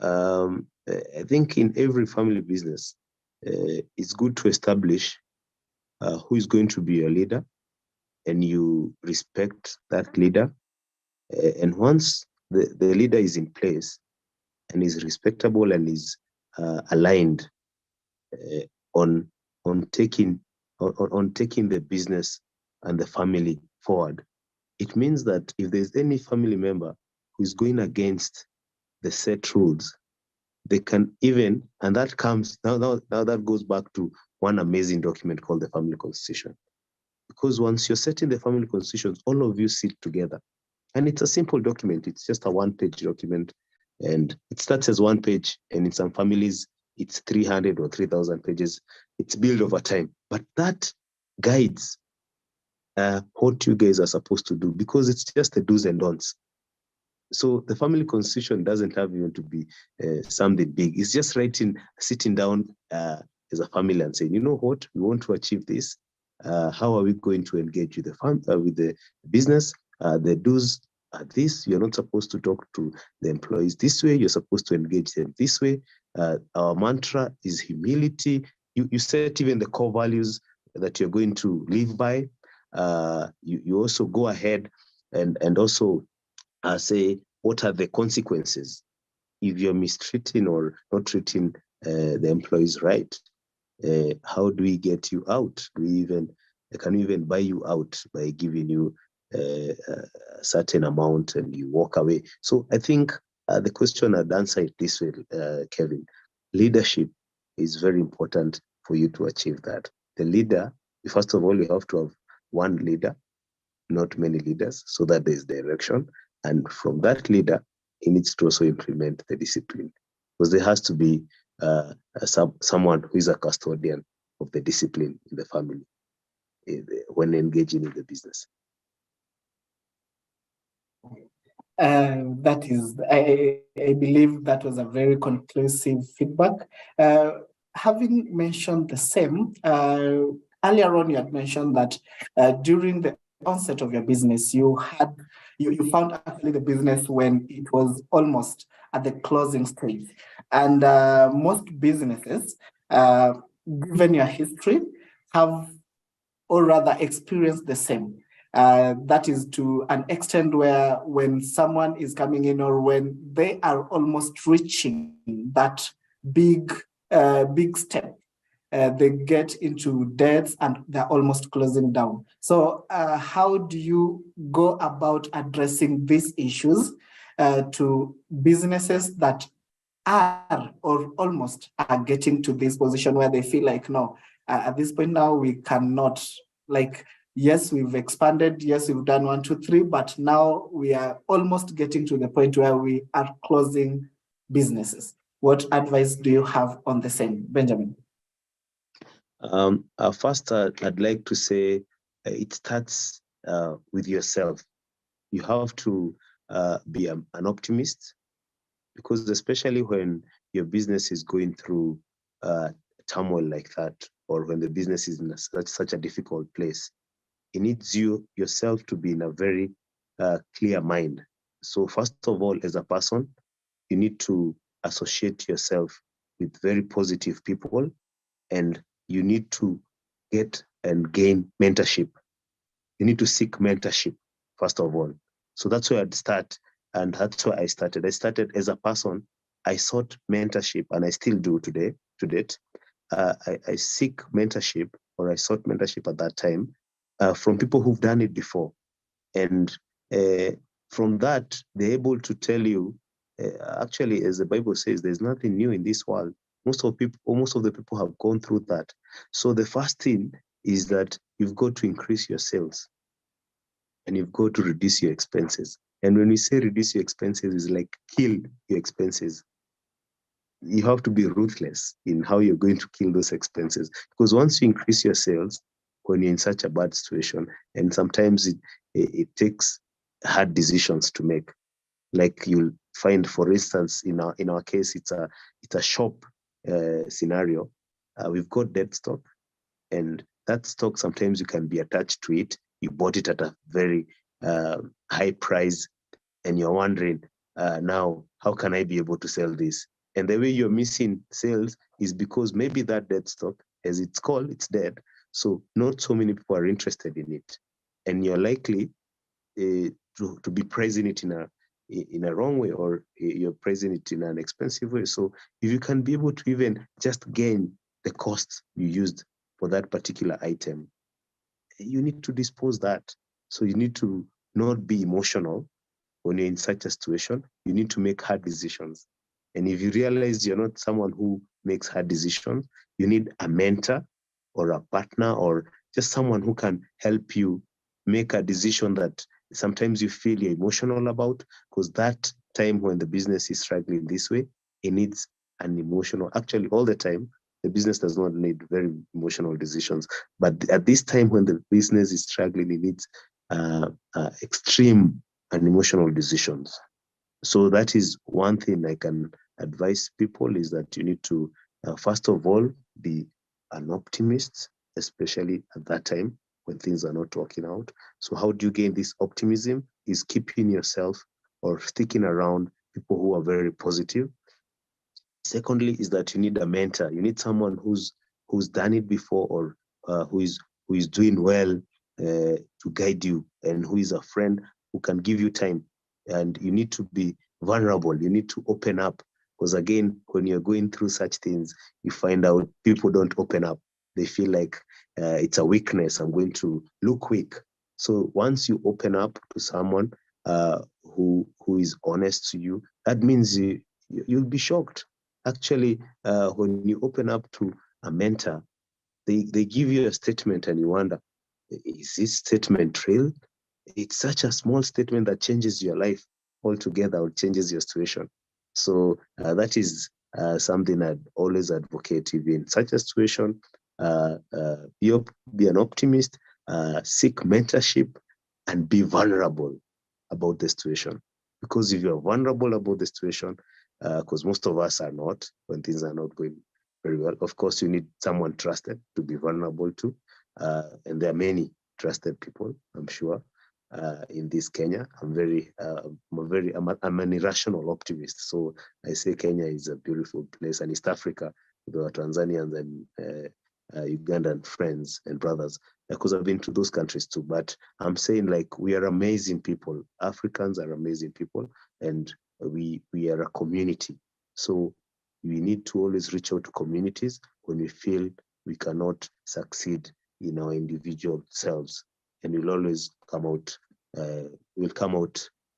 I think in every family business, it's good to establish who is going to be your leader, and you respect that leader. And once the leader is in place and is respectable and is aligned on taking the business and the family forward, it means that if there's any family member who is going against the set rules, they can even, and that comes now that goes back to one amazing document called the family constitution. Because once you're setting the family constitutions, all of you sit together, and it's a simple document. It's just a one-page document, and it starts as one page, and in some families it's 300 or 3,000 pages. It's built over time, but that guides what you guys are supposed to do, because it's just the do's and don'ts. So the family constitution doesn't have even to be something big. It's just sitting down as a family and saying, you know what, we want to achieve this. How are we going to engage with the business? The do's are this. You're not supposed to talk to the employees this way. You're supposed to engage them this way. Our mantra is humility. You set even the core values that you're going to live by. You also go ahead and also say, what are the consequences if you're mistreating or not treating the employees right? how do we get you out? Can we even buy you out by giving you a certain amount and you walk away? So I think the question I'd answer it this way, Kevin. Leadership is very important for you to achieve that. The leader, first of all, you have to have one leader, not many leaders, so that there's direction. And from that leader, he needs to also implement the discipline, because there has to be someone who is a custodian of the discipline in the family when engaging in the business. That is, I believe that was a very conclusive feedback. Having mentioned the same, earlier on you had mentioned that during the onset of your business, you found actually the business when it was almost at the closing stage. And most businesses, given your history, have or rather experienced the same. That is to an extent where when someone is coming in or when they are almost reaching that big step, they get into debts and they're almost closing down. So how do you go about addressing these issues to businesses that are or almost are getting to this position where they feel like, no, at this point now we cannot, like, yes, we've expanded, yes, we've done 1, 2, 3, but now we are almost getting to the point where we are closing businesses. What advice do you have on the same, Benjamin? First, I'd like to say it starts with yourself. You have to be an optimist, because especially when your business is going through turmoil like that, or when the business is in such a difficult place, it needs yourself to be in a very clear mind. So first of all, as a person, you need to associate yourself with very positive people, and you need to get and gain mentorship. You need to seek mentorship, first of all. So that's where I'd start. And that's where I started. I started as a person. I sought mentorship, and I still do today, to date. I seek mentorship, or I sought mentorship at that time from people who've done it before. And from that, they're able to tell you, actually, as the Bible says, there's nothing new in this world. Most of the people have gone through that. So the first thing is that you've got to increase your sales, and you've got to reduce your expenses. And when we say reduce your expenses, it's like kill your expenses. You have to be ruthless in how you're going to kill those expenses, because once you increase your sales, when you're in such a bad situation, and sometimes it takes hard decisions to make. Like you'll find, for instance, in our case, it's a shop scenario. We've got dead stock, and that stock, sometimes you can be attached to it. You bought it at a very high price, and you're wondering, now, how can I be able to sell this? And the way you're missing sales is because maybe that dead stock, as it's called, it's dead. So not so many people are interested in it. And you're likely to be pricing it in a wrong way, or you're pricing it in an expensive way. So if you can be able to even just gain the costs you used for that particular item, you need to dispose that. So you need to not be emotional when you're in such a situation. You need to make hard decisions. And if you realize you're not someone who makes hard decisions, you need a mentor or a partner, or just someone who can help you make a decision that sometimes you feel you're emotional about, because that time when the business is struggling this way, it needs an emotional, actually all the time, the business does not need very emotional decisions. But at this time when the business is struggling, it needs extreme and emotional decisions. So that is one thing I can advise people, is that you need to, first of all, be an optimist, especially at that time when things are not working out. So how do you gain this optimism? Is keeping yourself or sticking around people who are very positive. Secondly, is that you need a mentor. You need someone who's done it before, or who is doing well to guide you, and who is a friend who can give you time. And you need to be vulnerable. You need to open up Because again, when you're going through such things, you find out people don't open up. They feel like it's a weakness. I'm going to look weak. So once you open up to someone who is honest to you, that means you'll be shocked. Actually, when you open up to a mentor, they give you a statement and you wonder, is this statement real? It's such a small statement that changes your life altogether or changes your situation. So that is something I'd always advocate. If in such a situation, be an optimist, seek mentorship, and be vulnerable about the situation. Because if you're vulnerable about the situation, because most of us are not when things are not going very well, of course, you need someone trusted to be vulnerable to. And there are many trusted people, I'm sure. In this Kenya, I'm an irrational optimist. So I say Kenya is a beautiful place, and East Africa, with our Tanzanians and Ugandan friends and brothers, because I've been to those countries too. But I'm saying, like, we are amazing people. Africans are amazing people, and we are a community. So we need to always reach out to communities when we feel we cannot succeed in our individual selves, and we'll always come out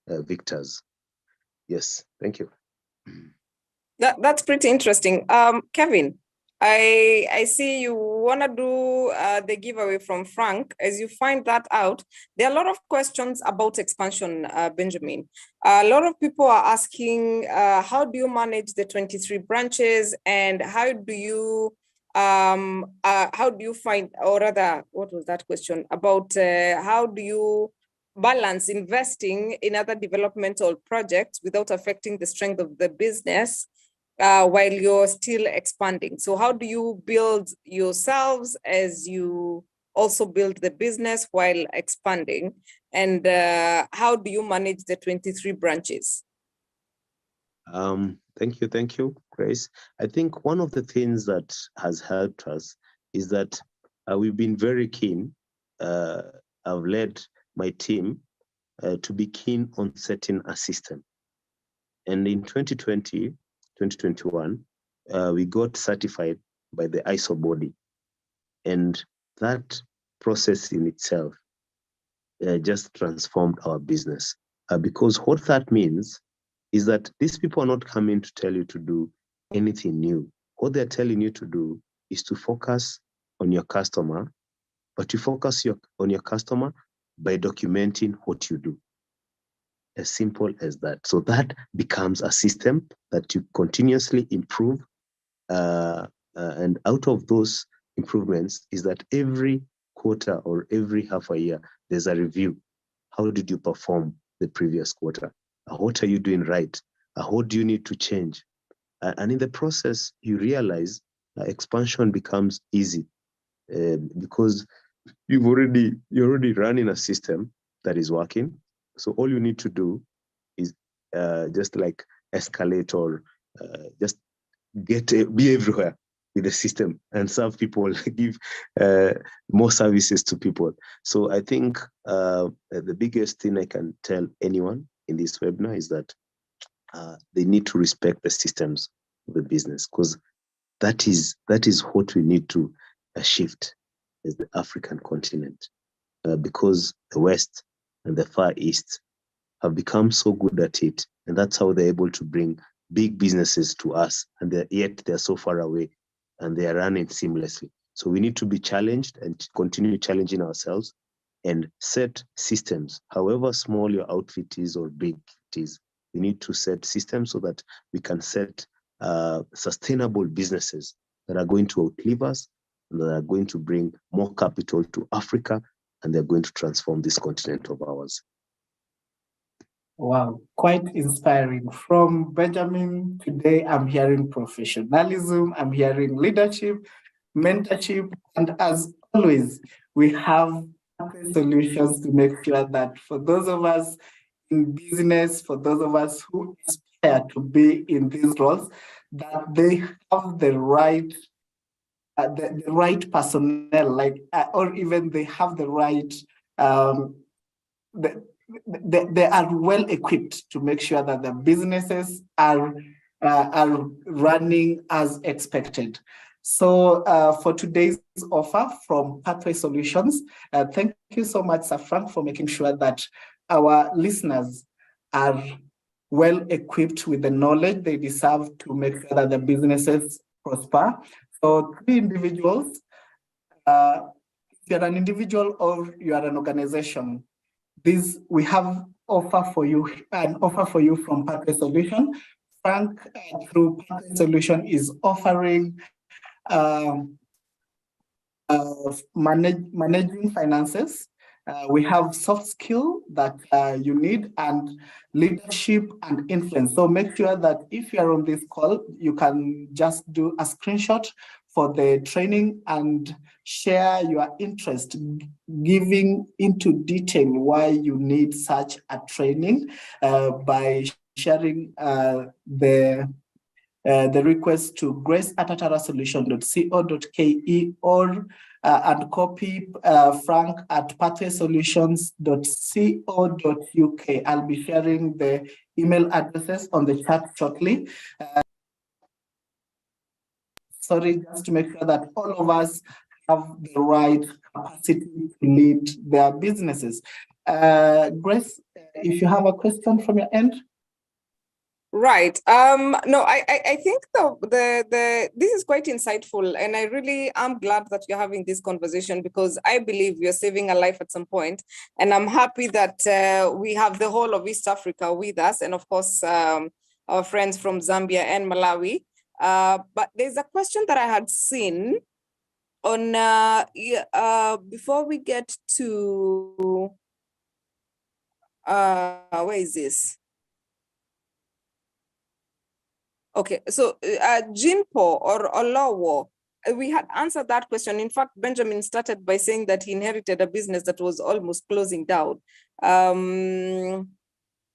victors. Yes, thank you. That's pretty interesting. Kevin, I see you want to do the giveaway from Frank. As you find that out, there are a lot of questions about expansion, Benjamin. A lot of people are asking, how do you manage the 23 branches, and how do you find, or rather, what was that question about? How do you balance investing in other developmental projects without affecting the strength of the business while you're still expanding? So how do you build yourselves as you also build the business while expanding? And how do you manage the 23 branches? Thank you, Grace. I think one of the things that has helped us is that we've been very keen. I've led my team to be keen on setting a system. And in 2021, we got certified by the ISO body. And that process in itself just transformed our business. Because what that means is that these people are not coming to tell you to do anything new. What they're telling you to do is to focus on your customer, but you focus on your customer by documenting what you do. As simple as that. So that becomes a system that you continuously improve. And out of those improvements is that every quarter or every half a year, there's a review. How did you perform the previous quarter? What are you doing right? What do you need to change? And in the process, you realize expansion becomes easy because you're already running a system that is working. So all you need to do is just like escalate or just be everywhere with the system and serve people, give more services to people. So I think the biggest thing I can tell anyone in this webinar is that they need to respect the systems of the business, because that is what we need to shift as the African continent, because the West and the Far East have become so good at it, and that's how they're able to bring big businesses to us, and yet they're so far away and they are running seamlessly. So we need to be challenged and continue challenging ourselves and set systems. However small your outfit is or big it is, we need to set systems so that we can set sustainable businesses that are going to outlive us, and that are going to bring more capital to Africa, and they're going to transform this continent of ours. Wow, quite inspiring. From Benjamin, today I'm hearing professionalism, I'm hearing leadership, mentorship, and as always, we have solutions to make sure that for those of us in business, for those of us who aspire to be in these roles, that they have the right personnel, or even they have the right they are well equipped to make sure that the businesses are are running as expected. So for today's offer from Pathway Solutions, thank you so much, Sir Frank, for making sure that our listeners are well equipped with the knowledge they deserve to make sure that the businesses prosper. So 3 individuals, if you're an individual or you are an organization, we have an offer for you from Pathway Solution. Frank, through Pathway Solution, is offering managing finances. We have soft skill that you need, and leadership and influence. So make sure that if you're on this call, you can just do a screenshot for the training and share your interest, giving into detail why you need such a training by sharing the request to grace@atarasolution.co.ke or and copy Frank at pathwaysolutions.co.uk. I'll be sharing the email addresses on the chat shortly. Sorry, just to make sure that all of us have the right capacity to lead their businesses. Grace, if you have a question from your end. Right. No, I think this is quite insightful, and I really am glad that you're having this conversation, because I believe you're saving a life at some point, and I'm happy that we have the whole of East Africa with us, and of course our friends from Zambia and Malawi. But there's a question that I had seen on before we get to where is this? Okay, so Jinpo or Olowo, we had answered that question. In fact, Benjamin started by saying that he inherited a business that was almost closing down.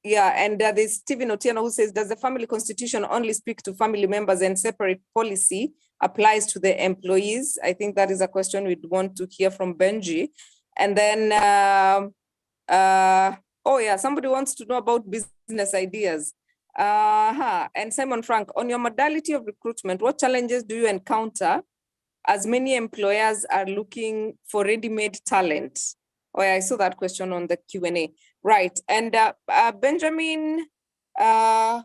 Yeah, and there's Stephen Otieno who says, does the family constitution only speak to family members and separate policy applies to the employees? I think that is a question we'd want to hear from Benji. And then, oh yeah, somebody wants to know about business ideas. And Simon Frank, on your modality of recruitment, what challenges do you encounter as many employers are looking for ready-made talent? Oh yeah, I saw that question on the Q&A. Right, and Benjamin, how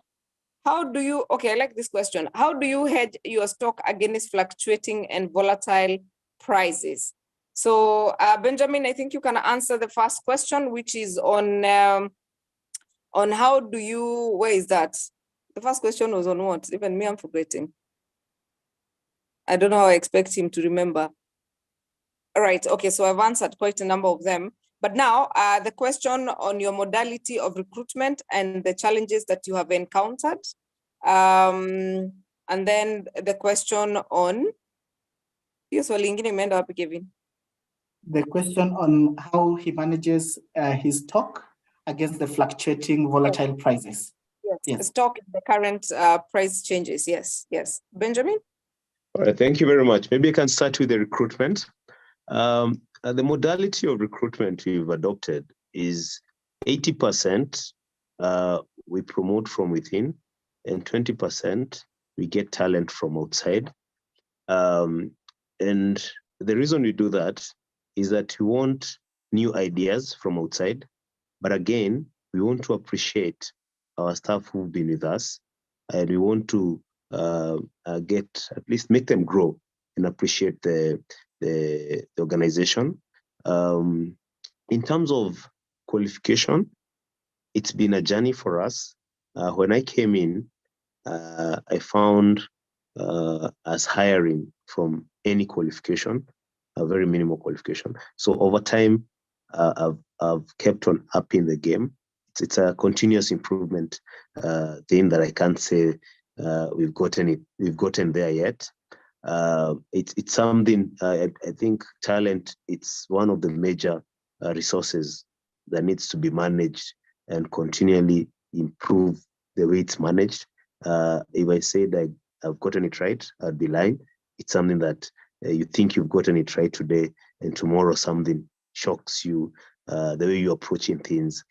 do you, okay, I like this question. How do you hedge your stock against fluctuating and volatile prices? So Benjamin, I think you can answer the first question, which is on how do you, where is that? The first question was on what? Even me, I'm forgetting. I don't know how I expect him to remember. All right, okay, so I've answered quite a number of them. But now the question on your modality of recruitment and the challenges that you have encountered. And then the question on, yes, Kevin. The question on how he manages his stock against the fluctuating volatile prices. Yes. Stock in the current price changes. Yes. Benjamin? All right, thank you very much. Maybe I can start with the recruitment. The modality of recruitment we've adopted is 80% we promote from within and 20% we get talent from outside. And the reason we do that is that we want new ideas from outside, but again, we want to appreciate our staff who've been with us, and we want to get, at least make them grow and appreciate the organization. In terms of qualification, it's been a journey for us. When I came in, I found us hiring from any qualification, a very minimal qualification. So over time, I've kept on upping the game. It's a continuous improvement thing that I can't say we've gotten there yet. It's something I think talent, it's one of the major resources that needs to be managed and continually improve the way it's managed. If I say that I've gotten it right, I'd be lying. It's something that you think you've gotten it right today, and tomorrow something shocks you, the way you're approaching things.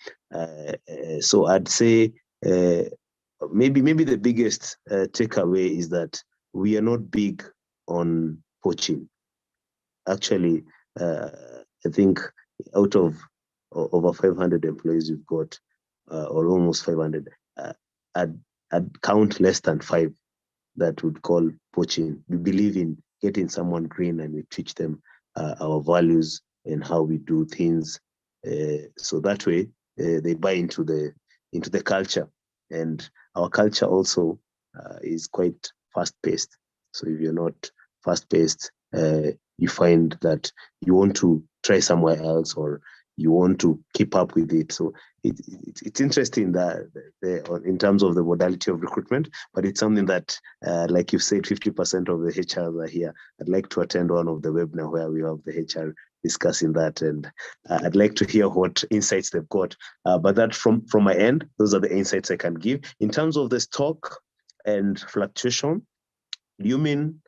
So I'd say maybe the biggest takeaway is that we are not big on poaching. Actually, I think out of over 500 employees we've got, or almost 500, I'd count less than 5 that would call poaching. We believe in getting someone green, and we teach them our values and how we do things. So that way they buy into the culture. And our culture also is quite fast-paced. So if you're not fast-paced, you find that you want to try somewhere else, or you want to keep up with it. So it's interesting that in terms of the modality of recruitment, but it's something that, like you said, 50% of the HRs are here. I'd like to attend one of the webinar where we have the HR discussing that, and I'd like to hear what insights they've got. But that from my end, those are the insights I can give. In terms of the stock and fluctuation, do you mean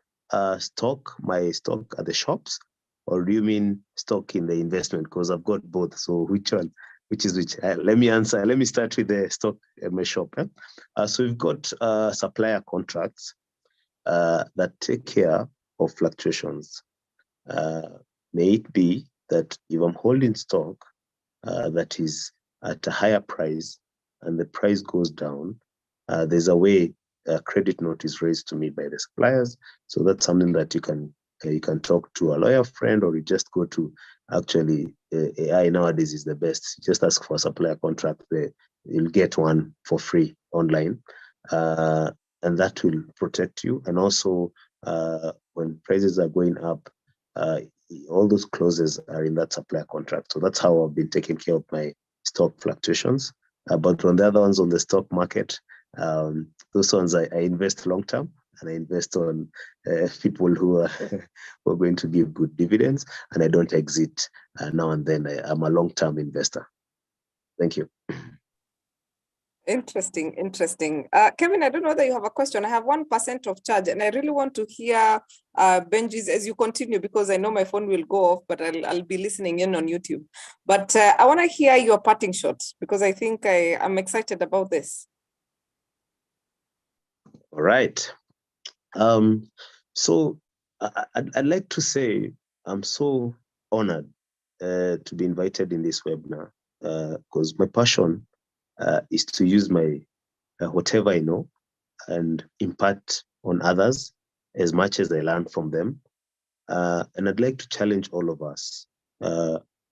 stock, my stock at the shops, or do you mean stock in the investment? Because I've got both. So which one? Which is which? Let me answer. Let me start with the stock at my shop. So we've got supplier contracts that take care of fluctuations. May it be that if I'm holding stock that is at a higher price and the price goes down, there's a way a credit note is raised to me by the suppliers. So that's something that you can talk to a lawyer friend, or you just go to, actually AI nowadays is the best. You just ask for a supplier contract, you'll get one for free online, and that will protect you. And also when prices are going up, all those clauses are in that supplier contract. So that's how I've been taking care of my stock fluctuations. But on the other ones, on the stock market, those ones I invest long term, and I invest on people who are going to give good dividends, and I don't exit now and then. I'm a long term investor. Thank you. Interesting. Kevin, I don't know whether you have a question. I have 1% of charge, and I really want to hear Benji's as you continue, because I know my phone will go off, but I'll be listening in on YouTube. But I want to hear your parting shot, because I think I'm excited about this. All right. So I'd like to say I'm so honored to be invited in this webinar, because my passion is to use my whatever I know and impact on others as much as I learn from them. And I'd like to challenge all of us. We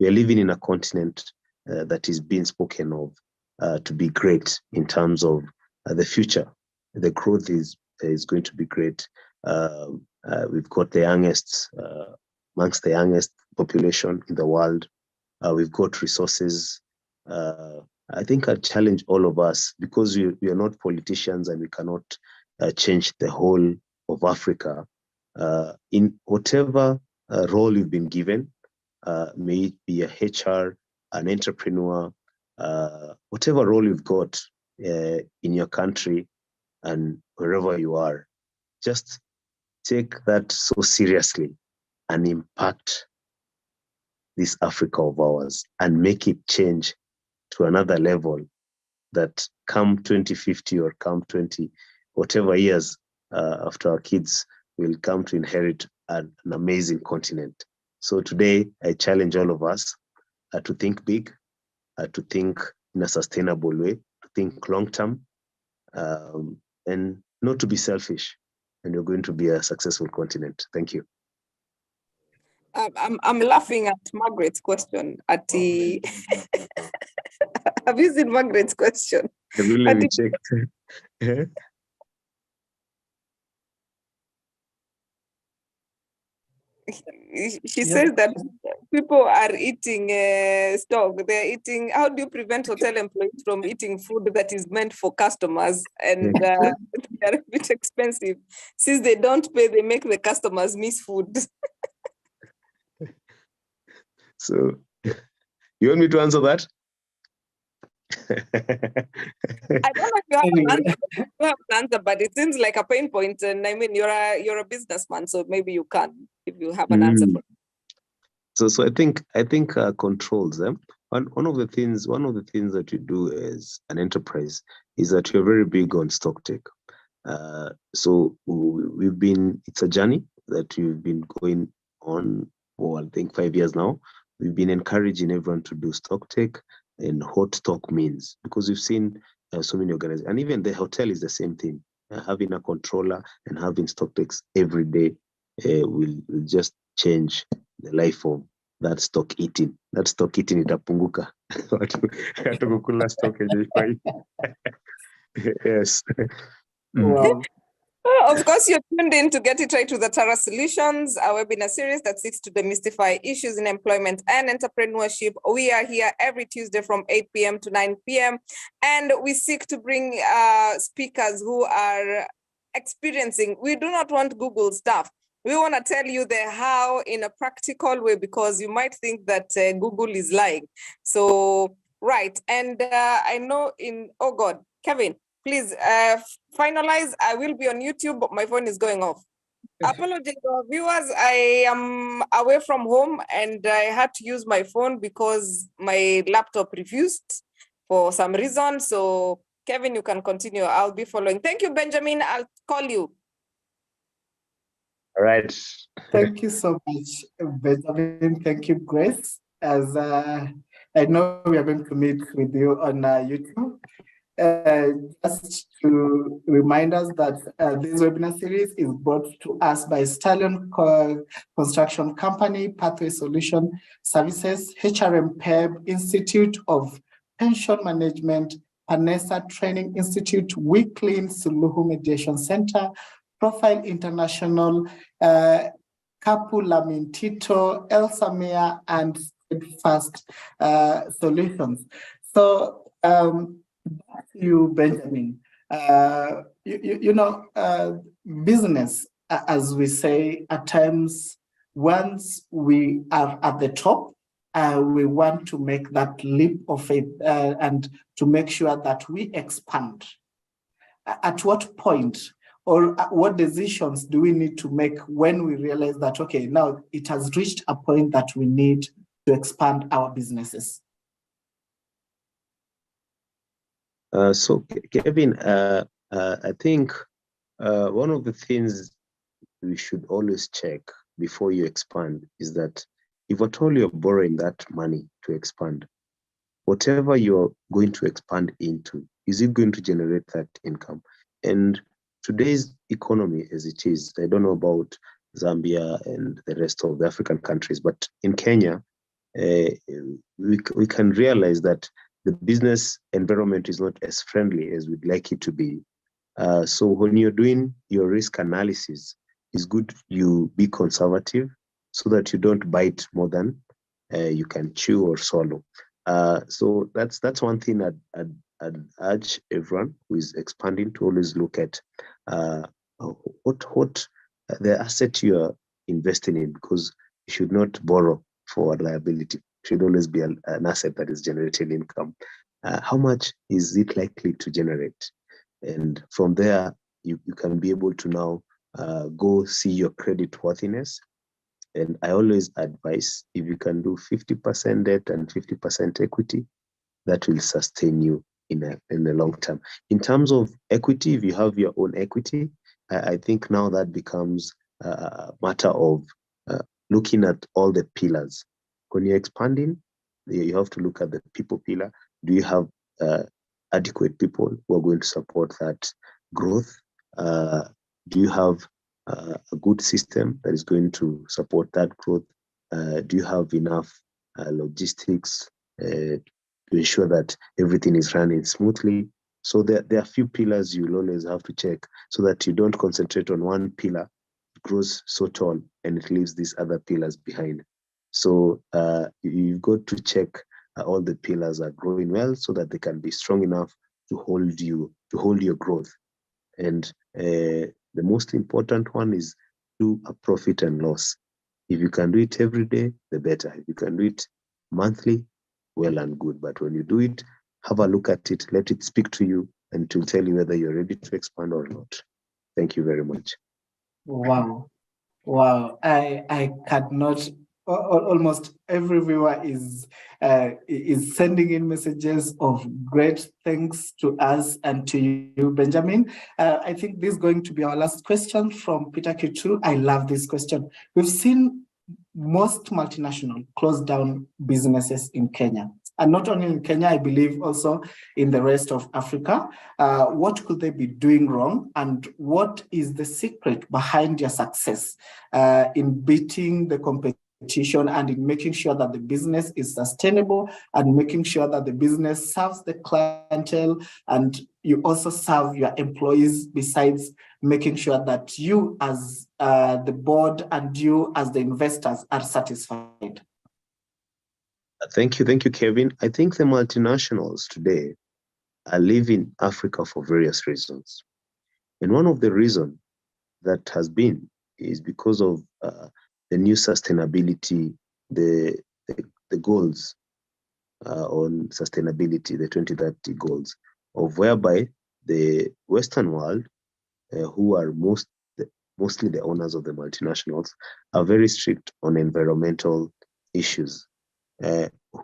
are living in a continent that is being spoken of to be great in terms of the future. The growth is going to be great. We've got the youngest, amongst the youngest population in the world. We've got resources. I think I challenge all of us, because we are not politicians and we cannot change the whole of Africa. In whatever role you've been given, may it be a HR, an entrepreneur, whatever role you've got in your country and wherever you are, just take that so seriously and impact this Africa of ours and make it change to another level, that come 2050 or come 20, whatever years after our kids will come to inherit an amazing continent. So today, I challenge all of us to think big, to think in a sustainable way, to think long-term, and not to be selfish. And you're going to be a successful continent. Thank you. I'm laughing at Margaret's question. At the have you seen Margaret's question? I really checked. She says that people are eating stock. They're eating. How do you prevent hotel employees from eating food that is meant for customers, and they are a bit expensive? Since they don't pay, they make the customers miss food. So, you want me to answer that? I don't know if you have an answer, but it seems like a pain point. And I mean, you're a businessman, so maybe you can, if you have an answer. So I think controls them. one of the things that you do as an enterprise is that you're very big on stock take. So it's a journey that we've been going on for, I think, 5 years now. We've been encouraging everyone to do stock take and what stock means, because we've seen so many organizations, and even the hotel is the same thing. Having a controller and having stock takes every day will just change the life of that stock eating. That stock eating itapunguka. Watu kukula stock yenye ifai. Yes. Wow. Of course, you're tuned in to Get It Right with Atara Solutions, a webinar series that seeks to demystify issues in employment and entrepreneurship. We are here every Tuesday from 8 p.m. to 9 p.m. And we seek to bring speakers who are experiencing. We do not want Google stuff. We want to tell you the how in a practical way, because you might think that Google is lying. So, right. And I know oh God, Kevin, please finalize. I will be on YouTube, but my phone is going off. Apologies, viewers. I am away from home and I had to use my phone because my laptop refused for some reason. So, Kevin, you can continue. I'll be following. Thank you, Benjamin. I'll call you. All right. Thank you so much, Benjamin. Thank you, Grace. As I know we are going to meet with you on YouTube. Just to remind us that this webinar series is brought to us by Stallion Construction Company, Pathway Solution Services, HRM PEB, Institute of Pension Management, Panessa Training Institute, Wicklin Suluhu Mediation Center, Profile International, Kapu Lamintito, Elsamea, and Steadfast Solutions. So, you, Benjamin, business, as we say, at times, once we are at the top, we want to make that leap of faith and to make sure that we expand. At what point or what decisions do we need to make when we realize that, okay, now it has reached a point that we need to expand our businesses? So, Kevin, I think one of the things we should always check before you expand is that if at all you're borrowing that money to expand, whatever you're going to expand into, is it going to generate that income? And today's economy as it is, I don't know about Zambia and the rest of the African countries, but in Kenya, we can realize that the business environment is not as friendly as we'd like it to be. So when you're doing your risk analysis, it's good you be conservative so that you don't bite more than you can chew or swallow. So that's one thing I'd urge everyone who is expanding to always look at what the asset you are investing in, because you should not borrow for a liability. It should always be an asset that is generating income. How much is it likely to generate? And from there, you can be able to now go see your credit worthiness. And I always advise, if you can do 50% debt and 50% equity, that will sustain you in the long term. In terms of equity, if you have your own equity, I think now that becomes a matter of looking at all the pillars. When you're expanding, you have to look at the people pillar. Do you have adequate people who are going to support that growth? Do you have a good system that is going to support that growth? Do you have enough logistics to ensure that everything is running smoothly? So there are a few pillars you'll always have to check so that you don't concentrate on one pillar, it grows so tall and it leaves these other pillars behind. So you've got to check all the pillars are growing well so that they can be strong enough to hold your growth. And the most important one is do a profit and loss. If you can do it every day, the better. If you can do it monthly, well and good. But when you do it, have a look at it, let it speak to you, and it will tell you whether you're ready to expand or not. Thank you very much. Wow. I cannot almost every viewer is sending in messages of great thanks to us and to you, Benjamin. I think this is going to be our last question from Peter Kitu. I love this question. We've seen most multinational close down businesses in Kenya. And not only in Kenya, I believe also in the rest of Africa. What could they be doing wrong? And what is the secret behind their success in beating the competition and in making sure that the business is sustainable and making sure that the business serves the clientele and you also serve your employees, besides making sure that you as the board and you as the investors are satisfied? Thank you, Kevin. I think the multinationals today are leaving Africa for various reasons. And one of the reasons that has been is because of the new sustainability, the goals on sustainability, the 2030 goals, of whereby the Western world, who are mostly the owners of the multinationals, are very strict on environmental issues,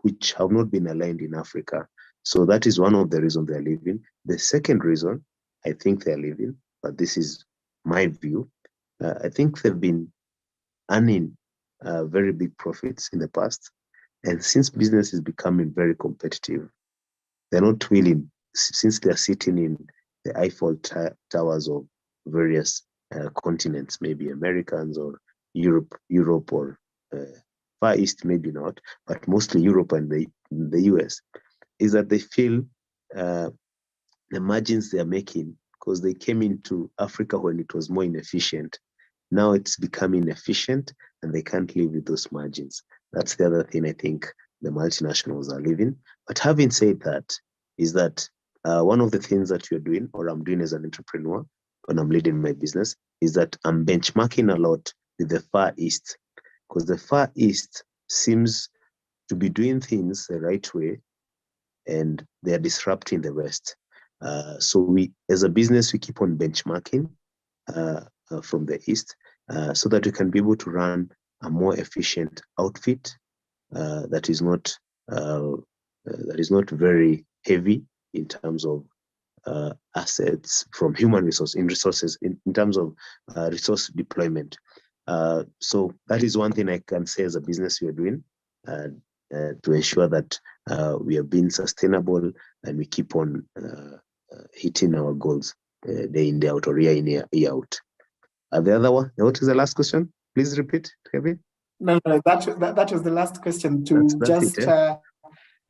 which have not been aligned in Africa. So that is one of the reasons they're leaving. The second reason I think they're leaving, but this is my view, I think they've been earning very big profits in the past. And since business is becoming very competitive, they're not willing, since they're sitting in the Eiffel Towers of various continents, maybe Americans or Europe or Far East, maybe not, but mostly Europe and the US, is that they feel the margins they're making, because they came into Africa when it was more inefficient. Now it's becoming efficient and they can't live with those margins. That's the other thing I think the multinationals are living. But having said that, is that one of the things that you're doing, or I'm doing as an entrepreneur when I'm leading my business, is that I'm benchmarking a lot with the Far East, because the Far East seems to be doing things the right way and they're disrupting the West. So we, as a business, we keep on benchmarking from the East so that we can be able to run a more efficient outfit that is not very heavy in terms of assets from human resources in terms of resource deployment. So that is one thing I can say as a business we are doing to ensure that we are being sustainable and we keep on hitting our goals day in, day out, or year in, year out. The other one, what is the last question? Please repeat, Kevin. No, that was the last question.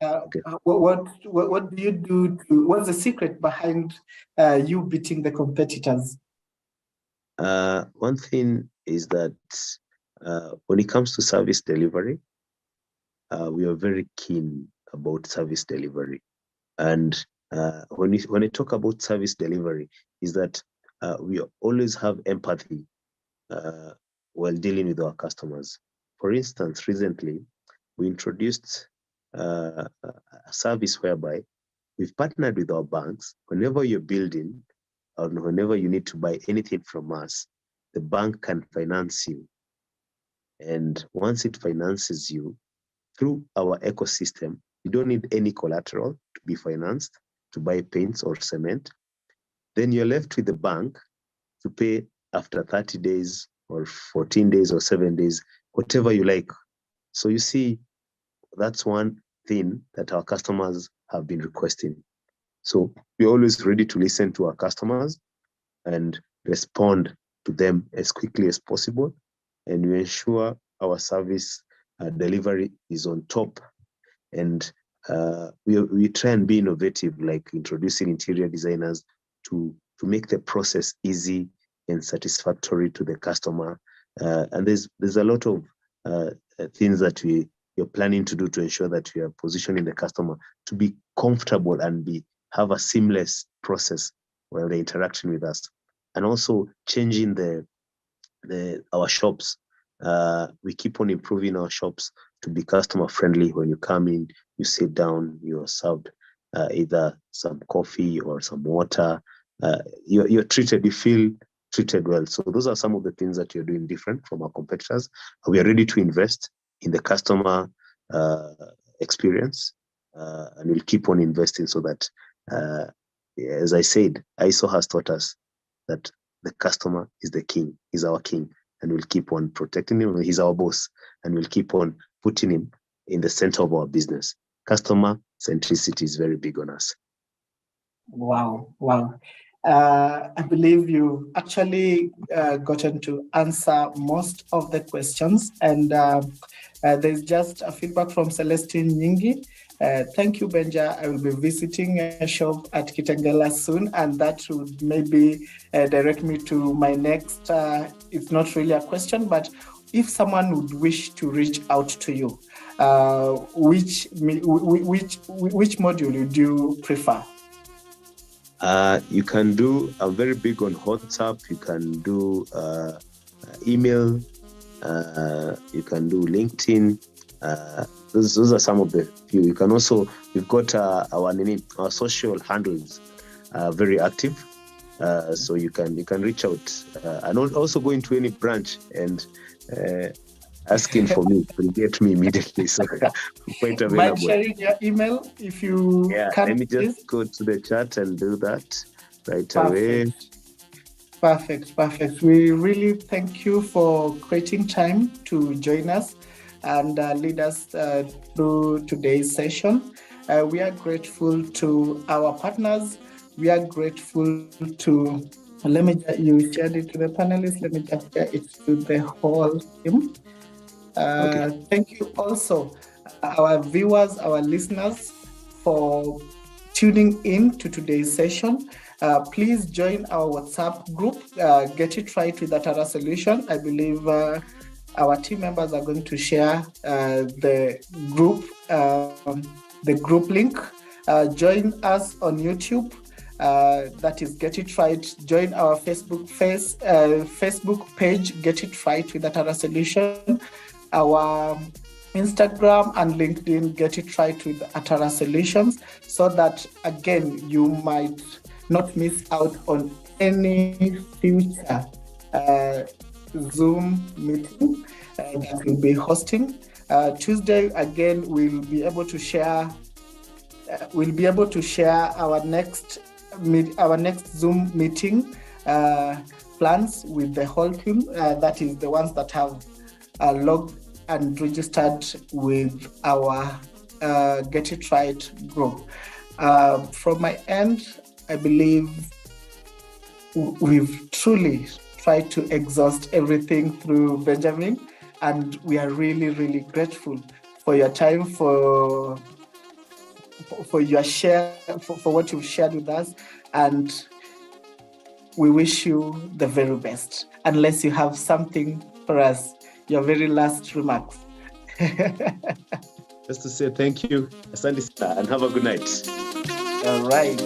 Okay. What do you do what's the secret behind you beating the competitors? One thing is that when it comes to service delivery, we are very keen about service delivery. And when I talk about service delivery, is that we always have empathy while dealing with our customers. For instance, recently, we introduced a service whereby we've partnered with our banks. Whenever you're building or whenever you need to buy anything from us, the bank can finance you. And once it finances you through our ecosystem, you don't need any collateral to be financed to buy paints or cement. Then you're left with the bank to pay after 30 days or 14 days or 7 days, whatever you like. So you see, that's one thing that our customers have been requesting. So we're always ready to listen to our customers and respond to them as quickly as possible. And we ensure our service delivery is on top. And we try and be innovative, like introducing interior designers to make the process easy and satisfactory to the customer. And there's a lot of things that you're planning to do to ensure that we are positioning the customer to be comfortable and have a seamless process while they're interacting with us. And also changing our shops. We keep on improving our shops to be customer friendly. When you come in, you sit down, you're served either some coffee or some water. You're treated, you feel treated well. So those are some of the things that you're doing different from our competitors. We are ready to invest in the customer experience, and we'll keep on investing so that, as I said, ISO has taught us that the customer is the king, is our king, and we'll keep on protecting him. He's our boss, and we'll keep on putting him in the center of our business. Customer centricity is very big on us. Wow. I believe you actually gotten to answer most of the questions, and there's just a feedback from Celestine Nyingi. Thank you, Benja. I will be visiting a shop at Kitengela soon, and that would maybe direct me to my next, it's not really a question, but if someone would wish to reach out to you, which module would you prefer? You can do, I'm very big on WhatsApp. You can do email. You can do LinkedIn. Those are some of the few. You can also, we've got our social handles very active. So you can reach out and also go into any branch and asking for me will get me immediately. So I'm quite available. Mind sharing your email if you can. Let me just go to the chat and do that right away. Perfect. We really thank you for creating time to join us and lead us through today's session. We are grateful to our partners. We are grateful to, you shared it to the panelists. Let me just share it to the whole team. Okay. Thank you also, our viewers, our listeners, for tuning in to today's session. Please join our WhatsApp group, Get It Right with Atara Solution. I believe our team members are going to share the group link. Join us on YouTube. That is Get It Right. Join our Facebook page, Get It Right with Atara Solution. Our Instagram and LinkedIn, Get It Right with Atara Solutions, so that again you might not miss out on any future Zoom meeting that we'll be hosting. Tuesday again we'll be able to share our next Zoom meeting plans with the whole team. That is the ones that have logged and registered with our Get It Right group. From my end, I believe we've truly tried to exhaust everything through Benjamin, and we are really, really grateful for your time, for your share, for what you've shared with us, and we wish you the very best. Unless you have something for us, your very last remarks. Just to say thank you, Asante, and have a good night. All right.